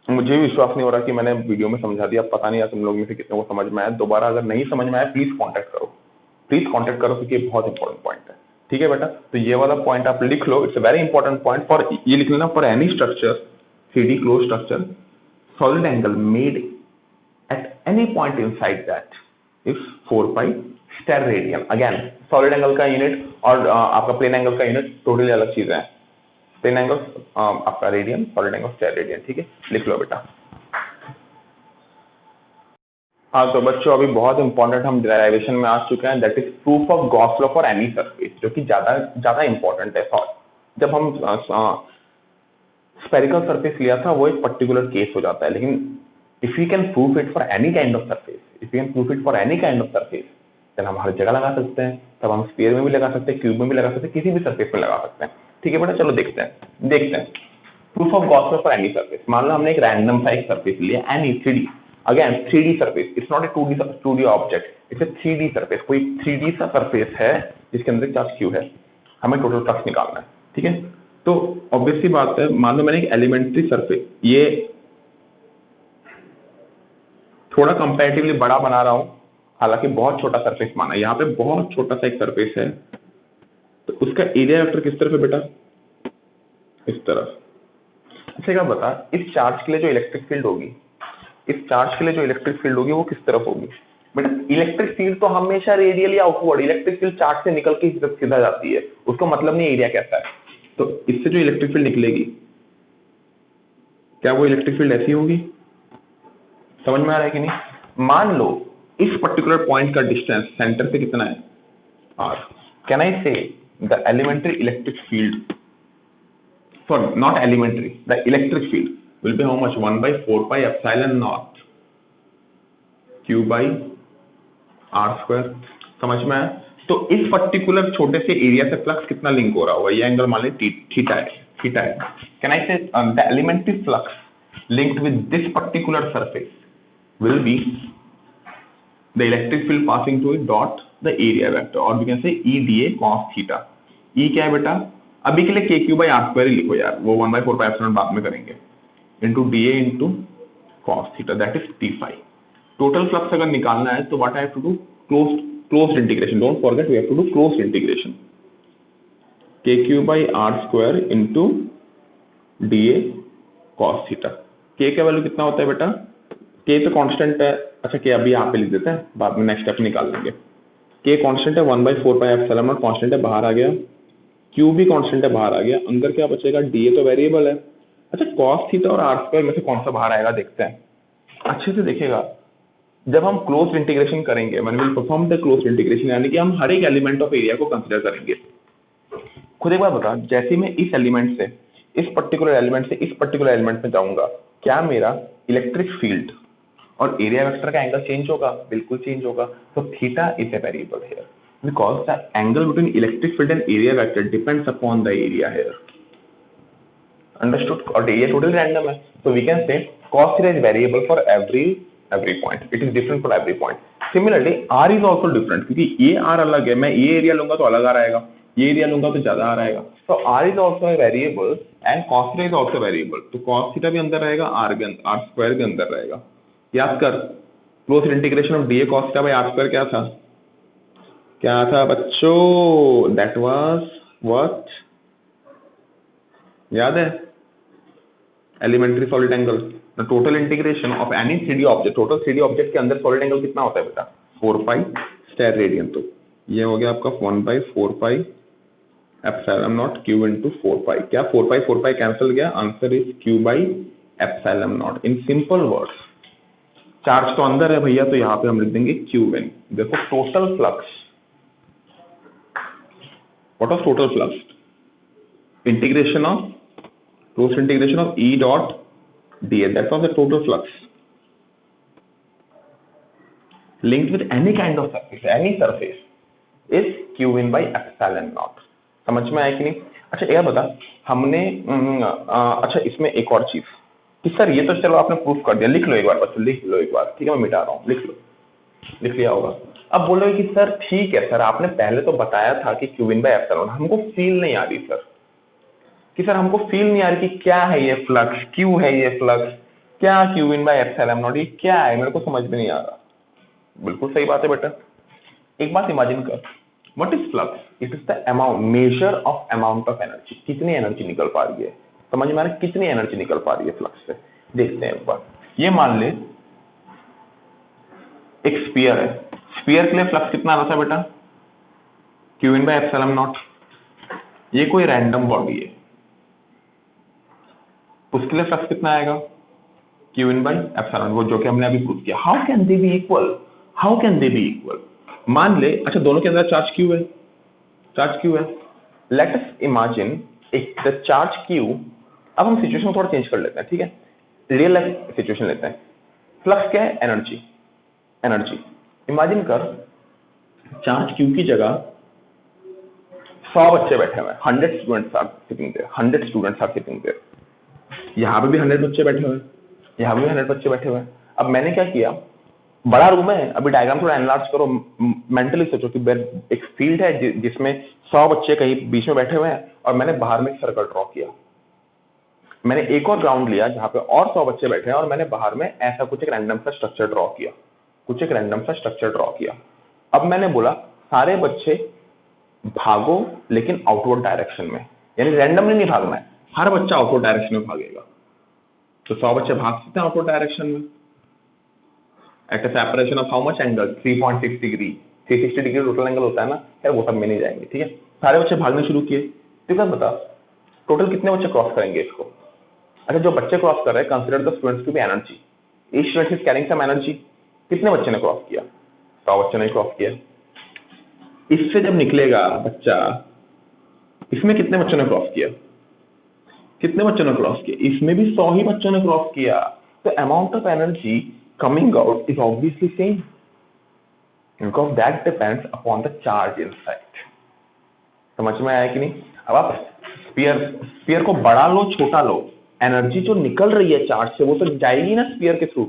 मुझे भी विश्वास नहीं हो रहा कि मैंने वीडियो में समझा दिया. पता नहीं यार तुम लोग में से कितने को समझ में आया. दोबारा अगर नहीं समझ में आया प्लीज कांटेक्ट करो क्योंकि ये बहुत इंपॉर्टेंट पॉइंट है. ठीक है बेटा, तो ये वाला पॉइंट आप लिख लो. It's a very important point for, ये लिख लेना, for any structure 3D close structure, solid angle made at any point inside that is 4 pi star radian. Again solid angle का यूनिट और आपका प्लेन एंगल का यूनिट टोटली अलग चीजें हैं. प्लेन एंगल आपका radian, solid angle steradian. ठीक है, लिख लो बेटा. हाँ तो बच्चों अभी बहुत इंपॉर्टेंट हम डेरिवेशन में आ चुके हैं, that is proof of Gauss law for any surface, जो कि ज्यादा इंपॉर्टेंट है. जब हम स्पेरिकल सरफेस लिया था वो एक पर्टिकुलर केस हो जाता है, लेकिन if you can proof it for any kind of surface, then हम हर जगह लगा सकते हैं. तब हम स्फीयर में भी लगा सकते हैं, क्यूब में भी लगा सकते हैं, किसी भी सरफेस में लगा सकते हैं. ठीक है बेटा, चलो देखते हैं proof of Gauss law for any surface. मान लो हमने एक रैंडम सा एक सरफेस लिया, any 3D. Again 3D surface, it's not a 2D object, it's a 3D surface. कोई 3D सा सरफेस है जिसके अंदर चार्ज क्यू है, हमें टोटल फ्लक्स निकालना है. ठीक है, तो ऑब्वियसली बात है, मान लो मैंने एक एलिमेंट्री सरफेस, ये थोड़ा कंपैरेटिवली बड़ा बना रहा हूं, हालांकि बहुत छोटा सरफेस माना. यहाँ पे बहुत छोटा सा एक सरफेस है, तो उसका एरिया वेक्टर किस तरफ है बेटा? इस तरफ. अच्छा क्या बता, इस चार्ज के लिए जो इलेक्ट्रिक फील्ड होगी वो किस तरफ होगी? बट इलेक्ट्रिक फील्ड तो हमेशा radially outward, electric field charge से निकल के सीधा जाती है, उसका मतलब नहीं एरिया कैसा है. तो इससे जो इलेक्ट्रिक फील्ड निकलेगी, क्या वो इलेक्ट्रिक फील्ड ऐसी होगी? समझ में आ रहा है कि नहीं? मान लो इस पर्टिकुलर पॉइंट का डिस्टेंस सेंटर से कितना है? r. Can I say the elementary electric field, for not elementary, the electric field will be how much? 1 by 4 pi epsilon naught q by r square. समझ में आया? तो इस पर्टिकुलर छोटे से एरिया से फ्लक्स कितना लिंक हो रहा होगा? ये एंगल मान लीजिए थीटा है. Can I say the elementary flux linked with this particular surface will be the electric field passing through it dot the area vector, or we can say E dA cos theta. E क्या है बेटा? अभी के लिए के क्यू बाई आर स्क्वायर ही लिखो यार, वो 1 by 4 पाई एप्सिलॉन बाद में करेंगे, into D A into cos theta, that is T5. Total flux अगर निकालना है तो what I have to do? Closed integration. Don't forget we have to do closed integration. K Q by R square into D A cos theta. K का वैल्यू कितना होता है बेटा? के तो कांस्टेंट है. अच्छा के अभी यहाँ पे लिख देते हैं, बाद में नेक्स्ट स्टेप निकाल लेंगे. के कांस्टेंट है 1/4πε0 कांस्टेंट है बाहर आ गया, क्यू भी कांस्टेंट है बाहर आ गया, अंदर क्या बचेगा डी ए तो वेरिएबल है। अच्छा कॉस थीटा और आर स्क्वायर में से कौन सा बाहर आएगा देखते हैं, अच्छे से देखिएगा। जब हम क्लोज इंटीग्रेशन करेंगे when we perform the close integration यानी कि हम हर एक एलिमेंट ऑफ एरिया को कंसीडर करेंगे। खुद एक बार बता, जैसे मैं इस एलिमेंट से इस पर्टिकुलर एलिमेंट से इस पर्टिकुलर एलिमेंट में जाऊंगा, क्या मेरा इलेक्ट्रिक फील्ड और एरिया वेक्टर का एंगल चेंज होगा? बिल्कुल चेंज होगा। तो theta is a variable here because the angle between electric field and area vector depends upon the area here. Understood? और एरिया टोटली रैंडम है, so we can say cos theta is variable for every point. It is different for every point. Similarly, r is also different क्योंकि ये r अलग है, मैं ये एरिया लूंगा तो अलग आ रहेगा, ये एरिया लूंगा तो ज्यादा आ रहेगा। So r is also a variable and cos theta is also variable. तो cos theta भी अंदर रहेगा, r स्क्वायर भी अंदर रहेगा। याद कर, close integration of dA cos theta by r square क्या था बच्चों? That was what? याद है? Elementary solid angle. The total integration of any 3D object, total 3D object के अंदर सॉलिड एंगल कितना होता है बेटा? 4π स्टेर रेडियन। तो ये हो गया आपका 1/4π एप्सिलॉन नॉट q इंटू 4π। क्या 4π कैंसिल गया? आंसर इज q/एप्सिलॉन naught. In simple words, charge तो अंदर है भैया, तो यहाँ पे हम लिख देंगे qn। देखो total flux, what was total flux? Integration of closed integration of E dot dA, that was the total flux linked with any kind of surface, any surface is q in by epsilon naught। समझ में आया कि नहीं? अच्छा एक बता, हमने अच्छा इसमें एक और चीज कि सर ये तो चलो आपने प्रूफ कर दिया, लिख लो एक बार, बस लिख लो एक बार, ठीक है मैं मिटा रहा हूँ, लिख लो, लिख लिया होगा। अब बोलोगे कि सर ठीक है सर, आपने पहले तो बताया था कि q in by epsilon, हमको फील नहीं आ रही सर, कि सर हमको फील नहीं आ रही कि क्या है ये फ्लक्स, क्यों है ये फ्लक्स, क्या q in by epsilon not, ये क्या है, मेरे को समझ में नहीं आ रहा। बिल्कुल सही बात है बेटा। एक बात इमेजिन कर, what is flux? It is the amount, measure of amount of energy, कितनी एनर्जी निकल पा रही है। समझ में आ रहा है कितनी एनर्जी निकल पा रही है फ्लक्स से? देखते हैं एक बार। ये मान ले एक स्फीयर है, स्फीयर के लिए फ्लक्स कितना आ रहा था बेटा? q in by epsilon not. ये कोई रैंडम बॉडी है, उसके लिए फ्लक्स कितना आएगा? q इन बाय एप्सिलॉन, वो जो कि हमने अभी प्रूव किया। How can they B equal? How can they B equal? मान ले अच्छा दोनों के अंदर चार्ज q है, चार्ज q है। लेट अस इमेजिन एक द चार्ज q। अब हम सिचुएशन थोड़ा चेंज कर लेते हैं, ठीक है, रियल लाइफ सिचुएशन लेते हैं। फ्लक्स क्या है? एनर्जी। एनर्जी इमेजिन कर, चार्ज q की जगह 100 बच्चे बैठे हुए हैं, 100 students are sitting there, 100 students are sitting there. यहाँ पे भी 100 बच्चे बैठे हुए हैं, यहाँ पे भी 100 बच्चे बैठे हुए हैं। अब मैंने क्या किया, बड़ा रूम है, अभी डायग्राम थोड़ा एनलार्ज करो, मेंटली सोचो कि एक फील्ड है जिसमें 100 बच्चे कहीं बीच में बैठे हुए हैं और मैंने बाहर में एक सर्कल ड्रॉ किया। मैंने एक और ग्राउंड लिया जहाँ पे और 100 बच्चे बैठे हैं और मैंने बाहर में ऐसा कुछ एक रैंडम सा स्ट्रक्चर ड्रॉ किया, कुछ एक रैंडम सा स्ट्रक्चर ड्रॉ किया। अब मैंने बोला सारे बच्चे भागो लेकिन आउटवर्ड डायरेक्शन में, यानी रैंडमली नहीं भागना है, हर बच्चा आउटवर्ड डायरेक्शन में भागेगा। तो 100 बच्चे भाग सकते हैं आउटवर्ड डायरेक्शन में at a separation of how much angle? 3.6 degree. 360 degree total angle होता है ना यार, वो सब में नहीं जाएंगे, ठीक है। सारे बच्चे भागने शुरू किए। ठीक है, बता टोटल कितने बच्चे क्रॉस करेंगे इसको? अच्छा जो बच्चे क्रॉस कर रहे हैं, consider the students to be energy, each student is carrying some energy. कितने बच्चे ने क्रॉस किया? 100 बच्चों ने क्रॉस किया। इससे जब निकलेगा बच्चा, इसमें कितने बच्चों ने क्रॉस किया? कितने बच्चों ने क्रॉस किया? इसमें भी 100 ही बच्चों ने क्रॉस किया। तो amount of energy coming out is obviously same because that depends upon the charge inside. समझ में आया कि नहीं? अब आप स्फीयर को बड़ा लो छोटा लो, एनर्जी जो निकल रही है चार्ज से वो तो जाएगी ना स्फीयर के थ्रू।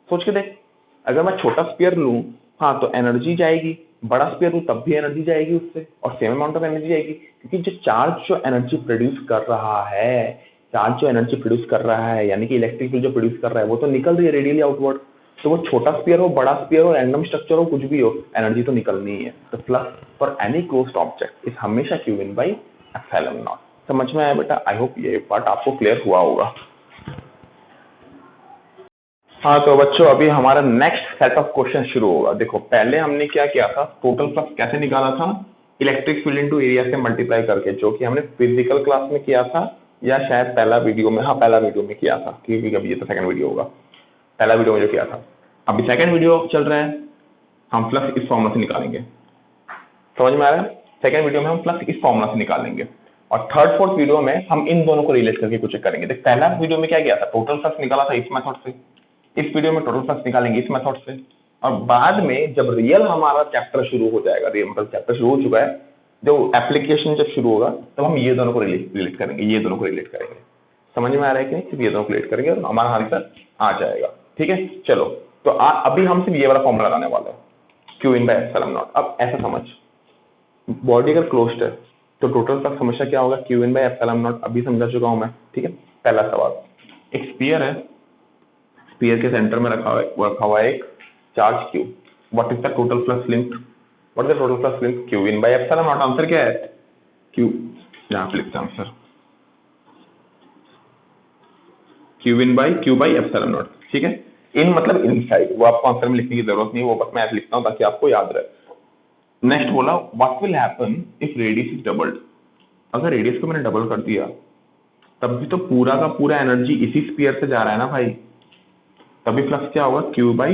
सोच के देख, अगर मैं छोटा स्फीयर लूं हाँ तो एनर्जी जाएगी, बड़ा स्फीयर लूं तब भी एनर्जी जाएगी उससे, और सेम अमाउंट ऑफ एनर्जी जाएगी क्योंकि जो चार्ज जो एनर्जी प्रोड्यूस कर रहा है, चार्ज जो एनर्जी प्रोड्यूस कर रहा है यानी कि इलेक्ट्रिक फील्ड जो प्रोड्यूस कर रहा है वो तो निकल रही है रेडियली आउटवर्ड। तो वो छोटा स्फीयर हो, बड़ा स्फीयर हो, रैंडम स्ट्रक्चर हो, कुछ भी हो, एनर्जी तो निकलनी ही है। तो flux for any closed object is हमेशा q in by epsilon not. समझ में आया बेटा? आई होप ये पार्ट आपको क्लियर हुआ होगा। हाँ तो बच्चों अभी हमारा नेक्स्ट सेट ऑफ क्वेश्चन शुरू होगा। देखो पहले हमने क्या किया था, टोटल फ्लक्स कैसे निकाला था, इलेक्ट्रिक फील्ड इनटू एरिया से मल्टीप्लाई करके, जो कि हमने फिजिकल क्लास में किया था या शायद पहला वीडियो में, हाँ पहला वीडियो में किया था, क्योंकि अभी ये तो सेकंड वीडियो होगा। पहला वीडियो में जो किया था, अभी सेकंड वीडियो चल रहा है, हम फ्लक्स इस फॉर्मूला से निकालेंगे। समझ में आ रहा है? सेकंड वीडियो में हम फ्लक्स इस फॉर्मूला से निकालेंगे और थर्ड फोर्थ वीडियो में हम इन दोनों को रिलेट करके कुछ करेंगे। देख पहला वीडियो में क्या किया था, टोटल फ्लक्स निकाला था इस मेथड से, इस वीडियो में टोटल फ्लक्स निकालेंगे इस मेथड से, और बाद में जब रियल हमारा चैप्टर शुरू हो जाएगा, मतलब चैप्टर शुरू हो चुका है, जो एप्लीकेशन जब शुरू होगा तब हम ये दोनों को रिलेट करेंगे, ये दोनों को रिलेट करेंगे। समझ में आ रहा है कि नहीं? सिर्फ ये दोनों को रिलेट करेंगे और हमारा आंसर आ जाएगा। ठीक है चलो, तो अभी हम सिर्फ ये वाला फॉर्मूला लगाने वाले हैं, Q in by epsilon not. अब ऐसा समझ, बॉडी अगर क्लोज्ड है तो टोटल फ्लक्स हमेशा क्या होगा, Q in by epsilon not. अभी समझा चुका हूं मैं। ठीक है, पहला सवाल, एक स्फीयर है, स्फीयर के सेंटर में रखा हुआ है एक charge Q. What is the total flux linked, what is the total flux linked, Q in by epsilon not. Answer क्या है, क्यू, यहां पे लिखते हैं answer, Q in by Q by epsilon not. ठीक है, इन मतलब इनसाइड, वो आपको आंसर में लिखने की जरूरत नहीं है, वो बस मैं ऐसे लिखता हूं ताकि आपको याद रहे। नेक्स्ट बोला, what will happen if radius is doubled. अगर रेडियस को मैंने डबल कर दिया तब भी तो पूरा का पूरा एनर्जी इसी स्फीयर से जा रहा है ना भाई, तभी फ्लक्स क्या होगा, क्यू बाई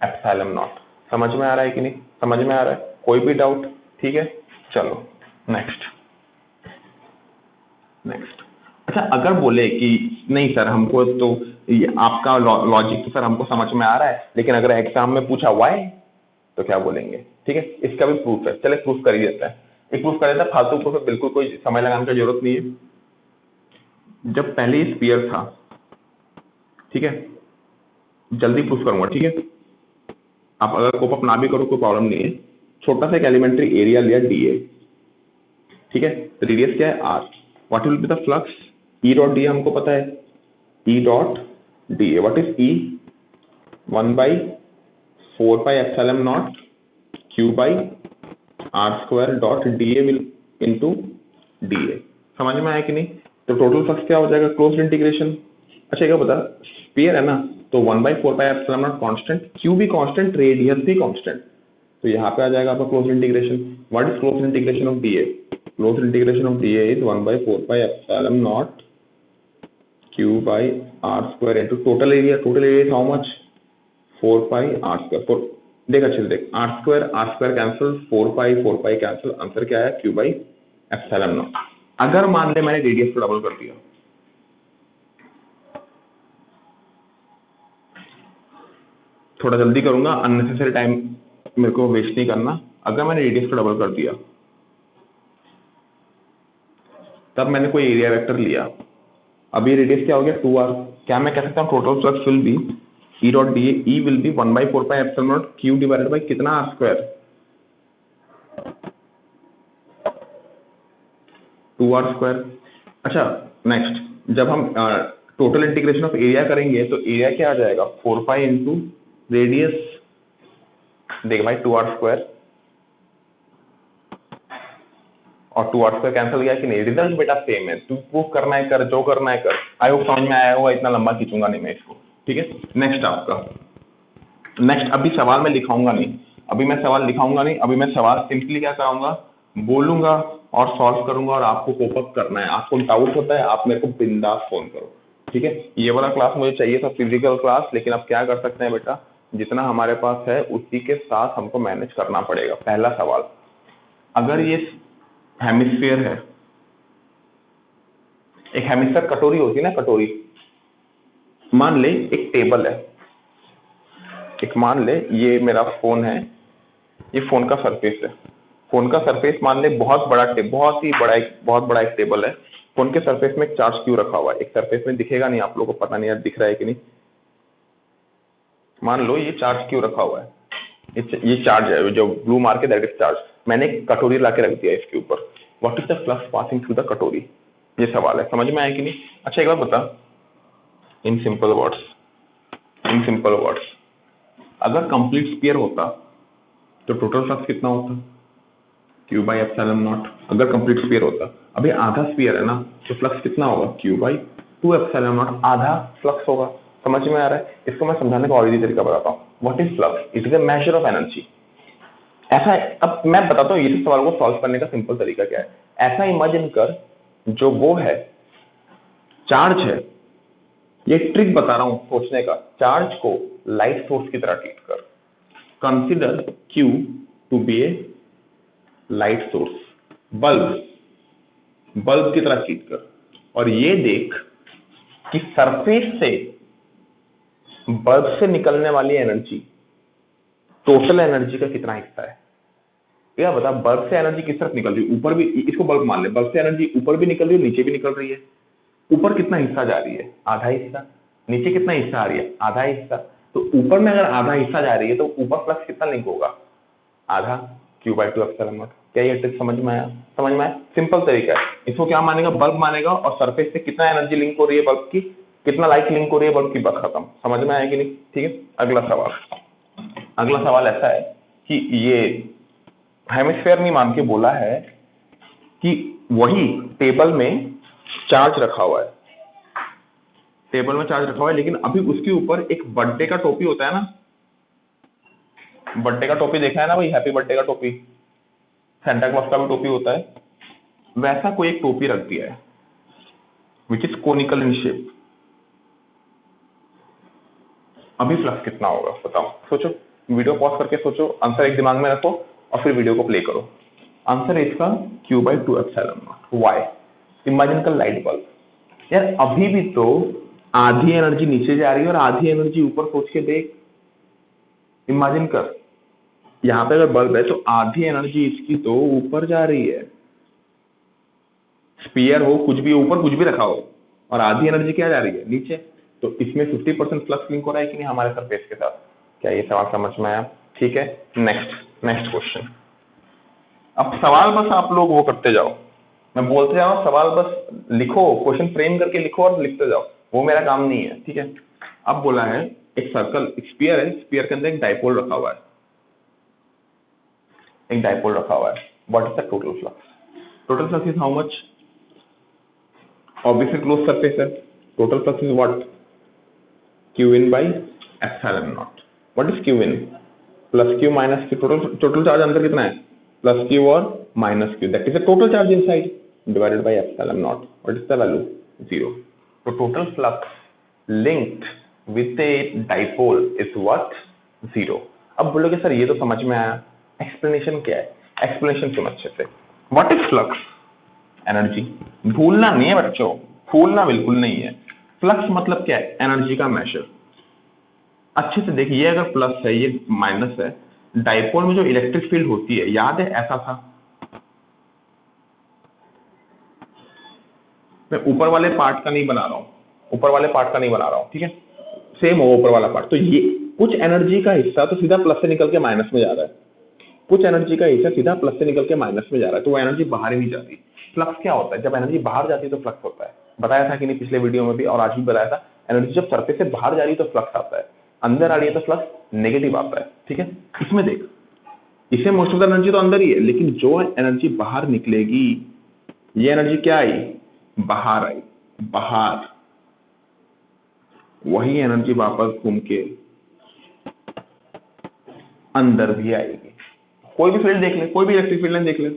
एप्सिलॉन नॉट। समझ में आ रहा है कि नहीं? समझ में आ रहा है? कोई भी डाउट? ठीक है चलो नेक्स्ट। नेक्स्ट, अच्छा अगर बोले कि नहीं सर हमको तो ये आपका लॉजिक तो सर हमको समझ में आ रहा है, लेकिन अगर एग्जाम में पूछा व्हाई, तो क्या बोलेंगे? ठीक है, इसका भी प्रूफ है, चले प्रूफ कर ही देता है, एक प्रूफ कर देता है, फालतू प्रूफ है, बिल्कुल कोई समय लगाने की जरूरत नहीं है। जब पहले स्फीयर था, ठीक है, जल्दी प्रूफ करूंगा, ठीक है, आप अगर कोप अप ना भी करो कोई प्रॉब्लम नहीं है। छोटा सा एक एलिमेंट्री एरिया लिया डी ए, ठीक है, रेडियस क्या है R, what will be the flux, E dot D हमको पता है, E dot D A, what is E, 1/4 epsilon nought Q by R square dot D A will into D A. समझ में आया कि नहीं? तो टोटल फ्लक्स क्या हो जाएगा, क्लोज्ड इंटीग्रेशन। अच्छा क्या बता, स्फीयर है ना, तो 1/4 एप्सिलॉन नॉट कांस्टेंट, क्यू भी कांस्टेंट, रेडियस भी कांस्टेंट, तो यहाँ पे आ जाएगा आपका closed integration. What is closed integration of D A, closed integration of D A is 1/4 epsilon nought Q by R square into total area, total area is how much, 4 R square. देख अच्छे से देख, R square cancel, 4 cancel, answer क्या है, क्यू बाई एप्सिलॉन नॉट। अगर मान ले मैंने रेडियस को डबल कर दिया, थोड़ा जल्दी करूंगा, अननेसेसरी टाइम मेरे को वेस्ट नहीं करना। अगर मैंने रेडियस को डबल कर दिया, तब मैंने कोई एरिया वेक्टर लिया, अभी रेडियस क्या हो गया 2r, क्या मैं कह सकता हूँ total flux will be E dot D A, E will be 1/4 epsilon nought Q divided by कितना, आर स्क्वायर, 2r स्क्वायर। अच्छा नेक्स्ट, जब हम टोटल इंटीग्रेशन ऑफ एरिया करेंगे तो एरिया क्या आ जाएगा, 4 इंटू रेडियस, देख भाई 2r स्क्वायर और 2r स्क्वायर कैंसिल गया कि नहीं, रिजल्ट बेटा सेम है, तू प्रूफ करना है कर, जो करना है कर। आई होप समझ में आया होगा, इतना लंबा खींचूंगा नहीं मैं इसको। ठीक है, नेक्स्ट आपका, नेक्स्ट अभी सवाल मैं लिखाऊंगा नहीं, अभी मैं सवाल लिखाऊंगा नहीं, अभी मैं सवाल सिंपली क्या कराऊंगा, बोलूंगा और सॉल्व करूंगा, और आपको कोप अप करना है। आपको डाउट होता है आप मेरे को बिंदास फोन करो। ठीक है, ये वाला क्लास मुझे चाहिए था फिजिकल क्लास, लेकिन अब क्या कर सकते हैं बेटा, जितना हमारे पास है उसी के साथ हमको मैनेज करना पड़ेगा। पहला सवाल, अगर ये हेमिस्फीयर है, एक हेमिस्फीयर कटोरी होती है ना, कटोरी, मान ले एक टेबल है, एक मान ले ये मेरा फोन है, ये फोन का सरफेस है, फोन का सरफेस मान ले बहुत बड़ा बहुत ही बड़ा बहुत बड़ा एक टेबल है, फोन के सरफेस में एक चार्ज क्यू रखा हुआ है, एक सरफेस में दिखेगा नहीं आप लोगों को, पता नहीं यार दिख रहा है कि नहीं, मान लो ये चार्ज क्यू रखा हुआ है, ये चार्ज है जो ब्लू मार्क है, दैट इज चार्ज, मैंने एक कटोरी ला के रख दिया इसके ऊपर, what is the flux passing through the कटोरी, ये सवाल है। समझ में आया कि नहीं? अच्छा एक बात बता, इन सिंपल वर्ड्स, इन सिंपल वर्ड्स, अगर कंप्लीट स्फीयर होता तो टोटल फ्लक्स कितना होता, क्यू बाई एप्सिलॉन नॉट। अगर कंप्लीट स्फीयर होता, अभी आधा स्फीयर है ना, तो फ्लक्स कितना होगा, क्यू बाई 2 एप्सिलॉन नॉट, आधा फ्लक्स होगा। समझ में आ रहा है? इसको मैं समझाने का और इजी तरीका बताता हूँ। What is flux? It is a measure of energy. ऐसा है, अब मैं बताता हूँ इस सवाल को सॉल्व करने का सिंपल तरीका क्या है। ऐसा इमेजिन कर, जो वो है चार्ज है, ये ट्रिक बता रहा हूं सोचने का, चार्ज को लाइट सोर्स की तरह ट्रीट कर। Consider Q to be a light source, bulb की तरह ट्रीट कर, और ये देख कि सरफेस से बल्ब से निकलने वाली एनर्जी टोटल एनर्जी का कितना हिस्सा है। क्या बता, बल्ब से एनर्जी किस तरफ निकल रही है? ऊपर भी, इसको बल्ब मान ले, बल्ब से एनर्जी ऊपर भी निकल रही है, नीचे भी निकल रही है। ऊपर कितना हिस्सा जा रही है? आधा हिस्सा। नीचे कितना हिस्सा आ रही है? आधा हिस्सा। तो ऊपर में अगर आधा हिस्सा जा रही है तो ऊपर फ्लक्स कितना लिंक होगा? आधा Q/2ε0। क्या ये ट्रिक समझ में आया? समझ में आया? सिंपल तरीका है। इसको क्या मानेगा? बल्ब मानेगा, और सरफेस से कितना एनर्जी लिंक हो रही है बल्ब की, कितना लाइट लिंक हो रही है बल्ब की, बस खत्म। समझ में आया कि नहीं? ठीक है, अगला सवाल। अगला सवाल ऐसा है कि ये हेमिस्फेयर नहीं मान के बोला है कि वही टेबल में चार्ज रखा हुआ है, टेबल में चार्ज रखा हुआ है, लेकिन अभी उसके ऊपर एक बर्थडे का टोपी होता है ना, बर्थडे का टोपी देखा है ना भाई, हैप्पी बर्थडे का टोपी, सेंटा क्लॉज का भी टोपी होता है, वैसा कोई एक टोपी रख दिया है which is conical in shape. अभी फ्लक्स कितना होगा बताओ? सोचो, वीडियो पॉज करके सोचो, आंसर एक दिमाग में रखो और फिर वीडियो को प्ले करो। आंसर है इसका Q/2ε0। वाई? इमेजिन कर लाइट बल्ब, यार अभी भी तो आधी एनर्जी नीचे जा रही है और आधी एनर्जी ऊपर। सोच के देख, इमेजिन कर, यहाँ पे अगर बल्ब है तो आधी एनर्जी इसकी तो ऊपर जा रही है, स्पीयर हो कुछ भी, ऊपर कुछ भी रखा हो, और आधी एनर्जी क्या जा रही है? नीचे। तो इसमें 50% फ्लक्स लिंक हो रहा है कि नहीं हमारे सरफेस के साथ? क्या ये सवाल समझ में आया? ठीक है, नेक्स्ट क्वेश्चन। अब सवाल बस आप लोग वो करते जाओ, मैं बोलते जाओ, सवाल बस लिखो, क्वेश्चन फ्रेम करके लिखो और लिखते जाओ, वो मेरा काम नहीं है। ठीक है, अब बोला है एक सर्कल, एक स्पीयर है, स्पीयर के अंदर एक डाइपोल रखा हुआ है, एक डाइपोल रखा हुआ है। What is the total flux? Total flux is how much? Obviously close surface है, total flux is what? Q/ε0। What is Q/, plus Q minus Q। Total charge अंदर कितना है? प्लस Q और minus Q, that is the total charge inside, divided by ε0। What is the value? 0। तो total flux linked with a dipole is what? 0। अब बोलोगे सर ये तो समझ में आया, एक्सप्लेनेशन क्या है? एक्सप्लेनेशन सुन अच्छे से। What is flux? एनर्जी। भूलना नहीं है बच्चों, भूलना बिल्कुल नहीं है। फ्लक्स मतलब क्या है? एनर्जी का मेजर। अच्छे से देखिए, अगर प्लस है, ये माइनस है, डाइपोल में जो इलेक्ट्रिक फील्ड होती है, याद है ऐसा था, मैं ऊपर वाले पार्ट का नहीं बना रहा हूं, ऊपर वाले पार्ट का नहीं बना रहा हूं, ठीक है, सेम हो ऊपर वाला पार्ट। तो ये कुछ एनर्जी का हिस्सा तो सीधा प्लस से निकल के माइनस में जा रहा है, कुछ एनर्जी का हिस्सा सीधा प्लस से निकल के माइनस में जा रहा है, तो वो एनर्जी बाहर ही नहीं जाती। फ्लक्स क्या होता है? जब एनर्जी बाहर जाती है तो फ्लक्स होता है। बताया था कि नहीं पिछले वीडियो में भी, और आज भी बताया था, एनर्जी जब सरफेस से बाहर जा रही है तो फ्लक्स आता है, अंदर आ रही है तो फ्लक्स नेगेटिव आता है। ठीक है, इसमें देख, इसे मोस्ट ऑफ द एनर्जी तो अंदर ही है, लेकिन जो एनर्जी बाहर निकलेगी, ये एनर्जी क्या आई? बाहर आई, बाहर। वही एनर्जी वापस घूम के अंदर भी आएगी। कोई भी फील्ड देख ले, कोई भी इलेक्ट्रिक फील्ड देख ले,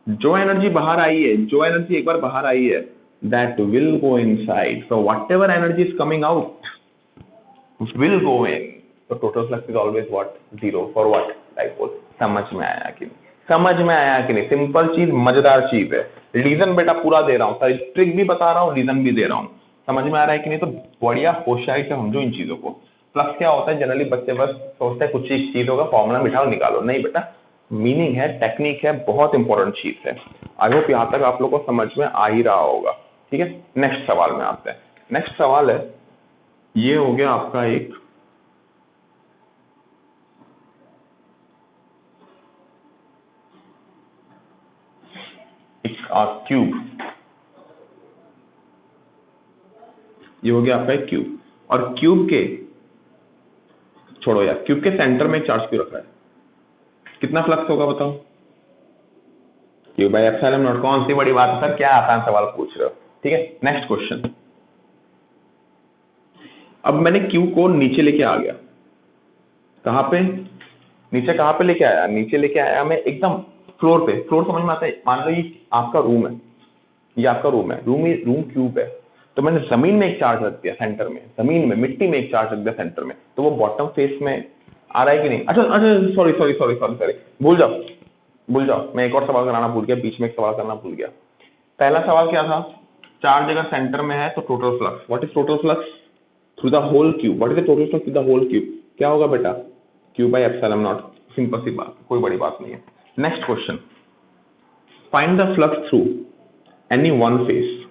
जो एनर्जी बाहर आई है, जो एनर्जी एक बार बाहर आई है, that will go inside. So whatever energy is coming out will go in. So total flux is always what? 0 for what? Dipole. समझ में आया कि नहीं? समझ में आया कि नहीं? सिंपल चीज, मजेदार चीज है। रीजन बेटा पूरा दे रहा हूँ, ट्रिक भी बता रहा हूँ, रीजन भी दे रहा हूँ। समझ में आ रहा है कि नहीं? तो बढ़िया होशियारी से समझो इन चीजों को। फ्लक्स क्या होता है? जनरली बच्चे बस सोचते हैं कुछ चीज होगा, फॉर्मूला बिठाओ निकालो। नहीं बेटा, मीनिंग है, टेक्निक है, बहुत इंपॉर्टेंट चीज है। आई होप यहां तक आप लोग को समझ में आ ही रहा होगा। ठीक है, नेक्स्ट सवाल में आते हैं। नेक्स्ट सवाल है, ये हो गया आपका एक क्यूब, ये हो गया आपका एक क्यूब, और क्यूब के, छोड़ो यार, क्यूब के सेंटर में एक चार्ज क्यों रखा है? कितना फ्लक्स होगा बताओ? Q/ε0। कौन सी बड़ी बात है सर, क्या आसान सवाल पूछ रहे हो? ठीक है, नेक्स्ट क्वेश्चन। अब मैंने क्यू को नीचे लेके आ गया, कहाँ पे, नीचे कहाँ पे लेके आया, नीचे लेके आया मैं एकदम फ्लोर पे। फ्लोर समझ में आता है, मान लो ये आपका रूम है, ये आपका रूम है, रूम क्यूब है, तो मैंने जमीन में एक चार्ज रख दिया सेंटर में, जमीन में मिट्टी में एक चार्ज रख दिया सेंटर में, तो वो बॉटम फेस में आ रहा है कि नहीं? अच्छा अच्छा, sorry sorry sorry sorry sorry, भूल जाओ, मैं एक और सवाल कराना भूल गया, बीच में एक सवाल करना भूल गया। पहला सवाल क्या था, चार्ज अगर सेंटर में है तो total flux, what is total flux through the whole cube, what is the total flux through the whole cube, क्या होगा बेटा, Q by epsilon naught, simple सी बात, कोई बड़ी बात नहीं है। Next question, find the flux through any one face,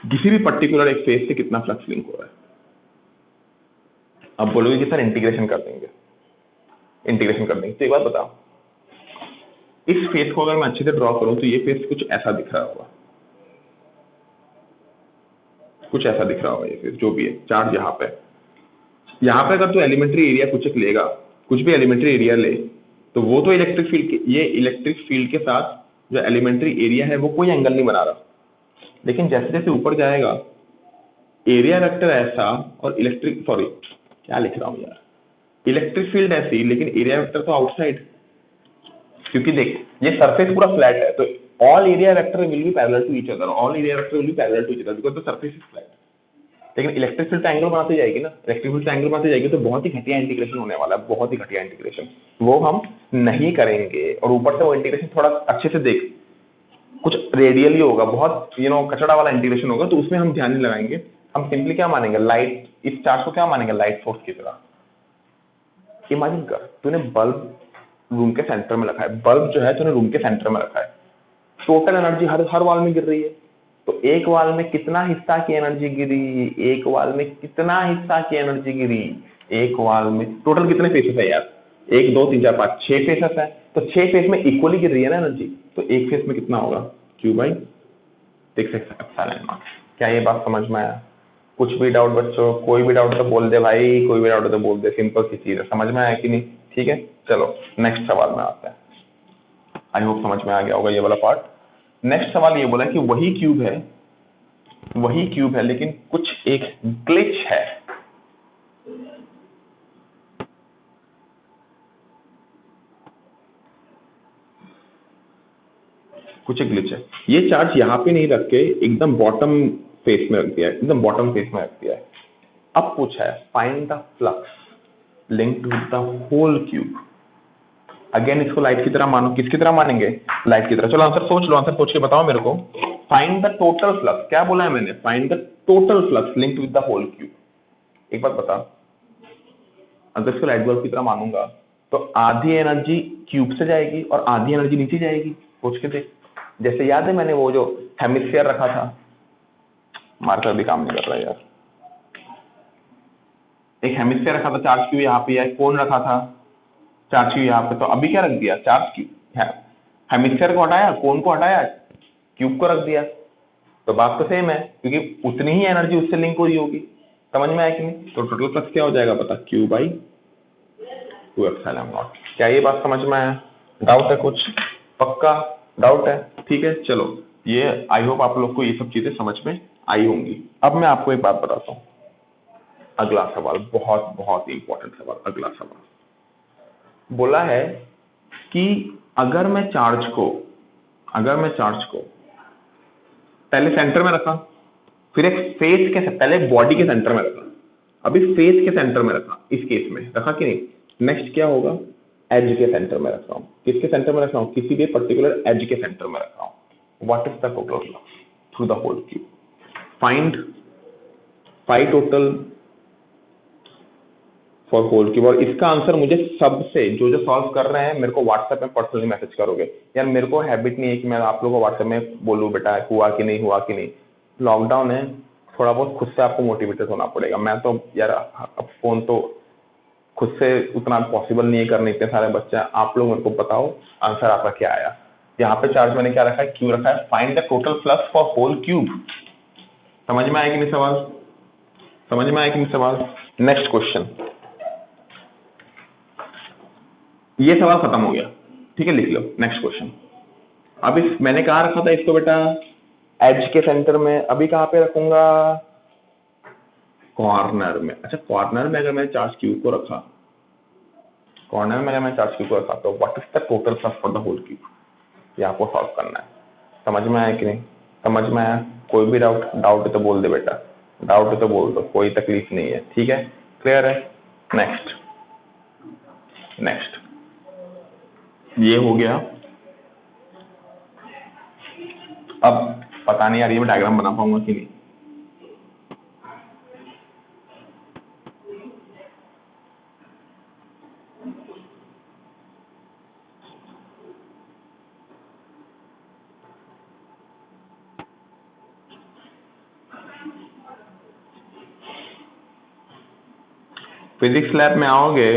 किसी भी पर्टिकुलर एक फेस से कितना फ्लक्स लिंक हो रहा है। अब बोलोगे कि सर इंटीग्रेशन कर देंगे, तो एक बात बताओ, इस फेस को अगर मैं अच्छे से ड्रॉ करूं तो ये फेस कुछ ऐसा दिख रहा होगा, ये फेस जो भी है, चार्ज यहाँ पे अगर तो एलिमेंट्री एरिया कुछ एक लेगा, कुछ भी एलिमेंट्री एरिया ले, तो वो तो इलेक्ट्रिक फील्ड के, ये इलेक्ट्रिक फील्ड के साथ जो एलिमेंट्री एरिया है वो कोई एंगल नहीं बना रहा, लेकिन जैसे जैसे ऊपर जाएगा एरिया वेक्टर ऐसा और क्या लिख रहा हूँ यार, इलेक्ट्रिक फील्ड ऐसी लेकिन एरिया वेक्टर तो आउटसाइड, क्योंकि देख ये सरफेस पूरा फ्लैट है, तो all area vector will be parallel to each other, because the surface is flat. लेकिन इलेक्ट्रिक फील्ड एंगल बनाती जाएगी ना, तो बहुत ही घटिया इंटीग्रेशन होने वाला है, बहुत ही घटिया इंटीग्रेशन, वो हम नहीं करेंगे। और ऊपर से वो इंटीग्रेशन थोड़ा अच्छे से देख, कुछ रेडियली होगा, बहुत कचड़ा वाला इंटीग्रेशन होगा, तो उसमें हम ध्यान नहीं लगाएंगे। हम सिंपली क्या मानेंगे, लाइट, इस चार्ज को क्या मानेंगे, लाइट सोर्स की तरह। इमेजिन कर, तूने बल्ब रूम के सेंटर में रखा है, बल्ब जो है तूने रूम के सेंटर में रखा है, टोटल एनर्जी हर वाल में गिर रही है, तो एक वाल में कितना हिस्सा की एनर्जी गिरी, एक वाल में कितना हिस्सा की एनर्जी गिरी, एक वाल में टोटल कितने फेसेस है यार, 1 2 3 4 5 6 फेसेस है, तो 6 फेस में इक्वली गिर रही है ना एनर्जी, तो एक फेस में कितना होगा, क्यू बाई 6 एप्सिलॉन नॉट। क्या ये बात समझ में आया? कुछ भी डाउट बच्चों, कोई भी डाउट तो बोल दे भाई, कोई भी डाउट तो बोल दे, सिंपल सी चीज है, समझ में आया कि नहीं? ठीक है, चलो नेक्स्ट सवाल में आते हैं। आई होप समझ में आ गया होगा ये वाला पार्ट। नेक्स्ट सवाल ये बोला कि वही क्यूब है लेकिन कुछ एक ग्लिच है। ये चार्ज यहाँ पे नहीं रख के एकदम बॉटम फेस में रख दिया है, अब पूछा है find the flux linked with the whole cube. Again इसको लाइट की तरह मानो, किसकी तरह मानेंगे, लाइट की तरह। चलो आंसर सोच के बताओ मेरे को। फाइंड द टोटल फ्लक्स, क्या बोला है मैंने, find the total flux linked with the whole cube. एक बात बता, अगर इसको लाइट बल्ब की तरह मानूंगा तो आधी एनर्जी क्यूब से जाएगी और आधी एनर्जी नीचे जाएगी, सोच के देख। जैसे याद है मैंने वो जो हेमिस्फीयर रखा था, मार्कर भी काम नहीं कर रहा यार, एक हेमिस्फीयर रखा था, चार्ज क्यू यहाँ पे है, कोन रखा था, चार्ज क्यू यहाँ पे, तो अभी क्या रख दिया, चार्ज क्यू, हेमिस्फीयर को हटाया, कोन को हटाया, क्यूब को रख दिया, तो बात तो सेम है, क्योंकि उतनी ही एनर्जी उससे लिंक हो रही होगी। समझ में आया कि नहीं? तो टोटल फ्लक्स क्या हो जाएगा पता, क्यू बाई 2 एप्सिलॉन नॉट। क्या ये बात समझ में आया? डाउट है कुछ? पक्का डाउट है? ठीक है, चलो ये आई होप आप लोग को ये सब चीजें समझ में आई होंगी। अब मैं आपको एक बात बताता हूँ, अगला सवाल बहुत बहुत इंपॉर्टेंट सवाल। अगला सवाल बोला है कि अगर मैं चार्ज को पहले सेंटर में रखा, फिर एक फेस के, पहले बॉडी के सेंटर में रखा, अभी फेस के सेंटर में रखा, इस केस में रखा कि नहीं, नेक्स्ट क्या होगा, एज के सेंटर में रख रहा हूँ। किसके सेंटर में रख रहा हूँ, किसी भी पर्टिकुलर एज के सेंटर में रख रहा हूँ। What is the total flux through the whole cube, find phi total for whole cube. और इसका आंसर मुझे सबसे जो सॉल्व कर रहे हैं मेरे को व्हाट्सएप में पर्सनली मैसेज करोगे यार। मेरे को हैबिट नहीं है कि मैं आप लोगों को व्हाट्सएप में बोलूँ बेटा हुआ कि नहीं, लॉकडाउन है, थोड़ा बहुत खुद से आपको मोटिवेटेड होना पड़ेगा। मैं तो यार अब फोन तो खुद से उतना पॉसिबल नहीं है करने, इतने सारे बच्चे। आप लोग मेरे को बताओ आंसर आपका क्या आया। यहाँ पे चार्ज मैंने क्या रखा है, क्यू रखा है, find the total flux for whole cube. समझ में आया कि नहीं सवाल? नेक्स्ट क्वेश्चन, ये सवाल खत्म हो गया, ठीक है, लिख लो नेक्स्ट क्वेश्चन। अब इस मैंने कहा रखा था इसको बेटा, एज के सेंटर में, अभी कहाँ पे रखूंगा, कॉर्नर में, अच्छा कॉर्नर में अगर मैंने चार्ज क्यू को रखा, कॉर्नर में अगर मैंने चार्ज क्यू को रखा तो what is the total flux for the whole cube, ये आपको सॉल्व करना है। समझ में आया कि नहीं? समझ में आया? कोई भी डाउट है तो बोल दे बेटा, डाउट है तो बोल दो, कोई तकलीफ नहीं है, ठीक है, क्लियर है। नेक्स्ट नेक्स्ट ये हो गया। अब पता नहीं यार ये मैं डायग्राम बना पाऊंगा कि नहीं। फिजिक्स लैब में आओगे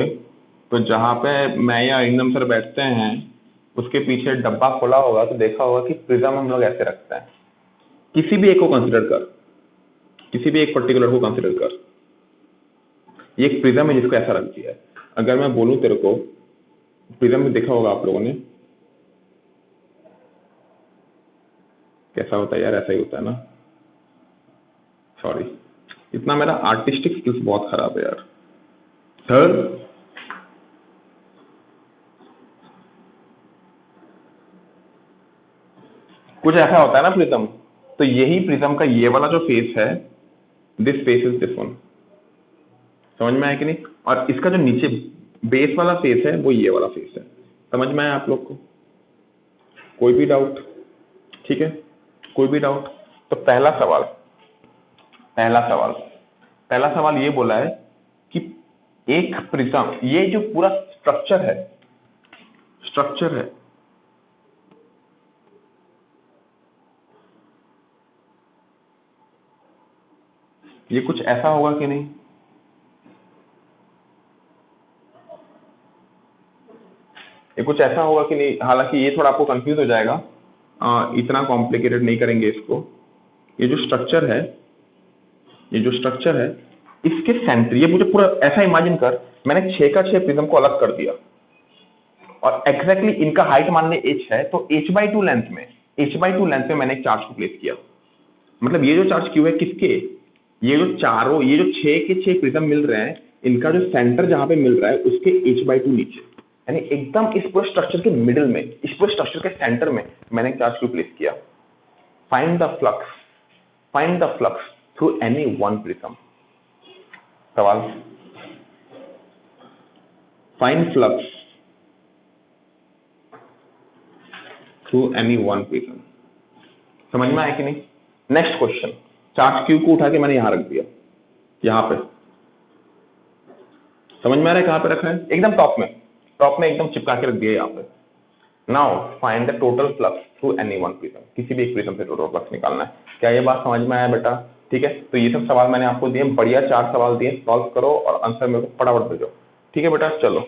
तो जहाँ पे मैं या अरिंदम सर बैठते हैं उसके पीछे डब्बा खोला होगा तो देखा होगा कि प्रिज्म हम लोग ऐसे रखते हैं। किसी भी एक को कंसिडर कर, किसी भी एक पर्टिकुलर को कंसिडर कर, ये एक प्रिज्म है जिसको ऐसा रख दिया है। अगर मैं बोलूं तेरे को, प्रिज्म में देखा होगा आप लोगों ने कैसा होता है यार, ऐसा ही होता है ना। सॉरी, इतना मेरा आर्टिस्टिक स्किल्स बहुत खराब है यार। थर्ड कुछ ऐसा होता है ना प्रिज्म, तो यही प्रिज्म का ये वाला जो फेस है, this face is this one. समझ में आया कि नहीं? और इसका जो नीचे बेस वाला फेस है वो ये वाला फेस है। समझ में आया आप लोग को? कोई भी डाउट? ठीक है, कोई भी डाउट? तो पहला सवाल, पहला सवाल, पहला सवाल ये बोला है कि एक प्रिज्म, ये जो पूरा स्ट्रक्चर है, स्ट्रक्चर है, ये कुछ ऐसा होगा कि नहीं? ये कुछ ऐसा होगा कि नहीं? हालांकि ये थोड़ा आपको कंफ्यूज हो जाएगा, इतना कॉम्प्लिकेटेड नहीं करेंगे इसको। ये जो स्ट्रक्चर है, ये जो स्ट्रक्चर है, इसके सेंटर, ये मुझे पूरा ऐसा इमेजिन कर, मैंने 6 का 6 प्रिज्म को अलग कर दिया और एग्जैक्टली इनका हाइट मान ले h है, तो h/2 लेंथ में, h/2 लेंथ में मैंने एक चार्ज को प्लेस किया। मतलब ये जो चार्ज क्यू है किसके, ये जो चारों, ये जो 6 के 6 प्रिज्म मिल रहे हैं, इनका जो सेंटर जहां पे मिल रहा है उसके h/2 नीचे, यानी एकदम इस पूरे स्ट्रक्चर के मिडिल में, इस पूरे स्ट्रक्चर के सेंटर में मैंने एक चार्ज क्यू प्लेस किया। Find the flux, find the flux through any one prism. सवाल, find flux through any one prism. समझ में आया कि नहीं? नेक्स्ट क्वेश्चन, चार्ज क्यू को उठा के मैंने यहां रख दिया, यहां पे। समझ में आ रहा है कहां पे रखा है? एकदम टॉप में, टॉप में एकदम चिपका के रख दिया यहाँ पे। Now find the total flux through any one prism, किसी भी एक प्रिज्म से टोटल फ्लक्स निकालना है। क्या ये बात समझ में आया बेटा? ठीक है, तो ये सब सवाल मैंने आपको दिए, बढ़िया 4 सवाल दिए, सॉल्व करो और आंसर मेरे को फटाफट भेजो। ठीक है बेटा, चलो।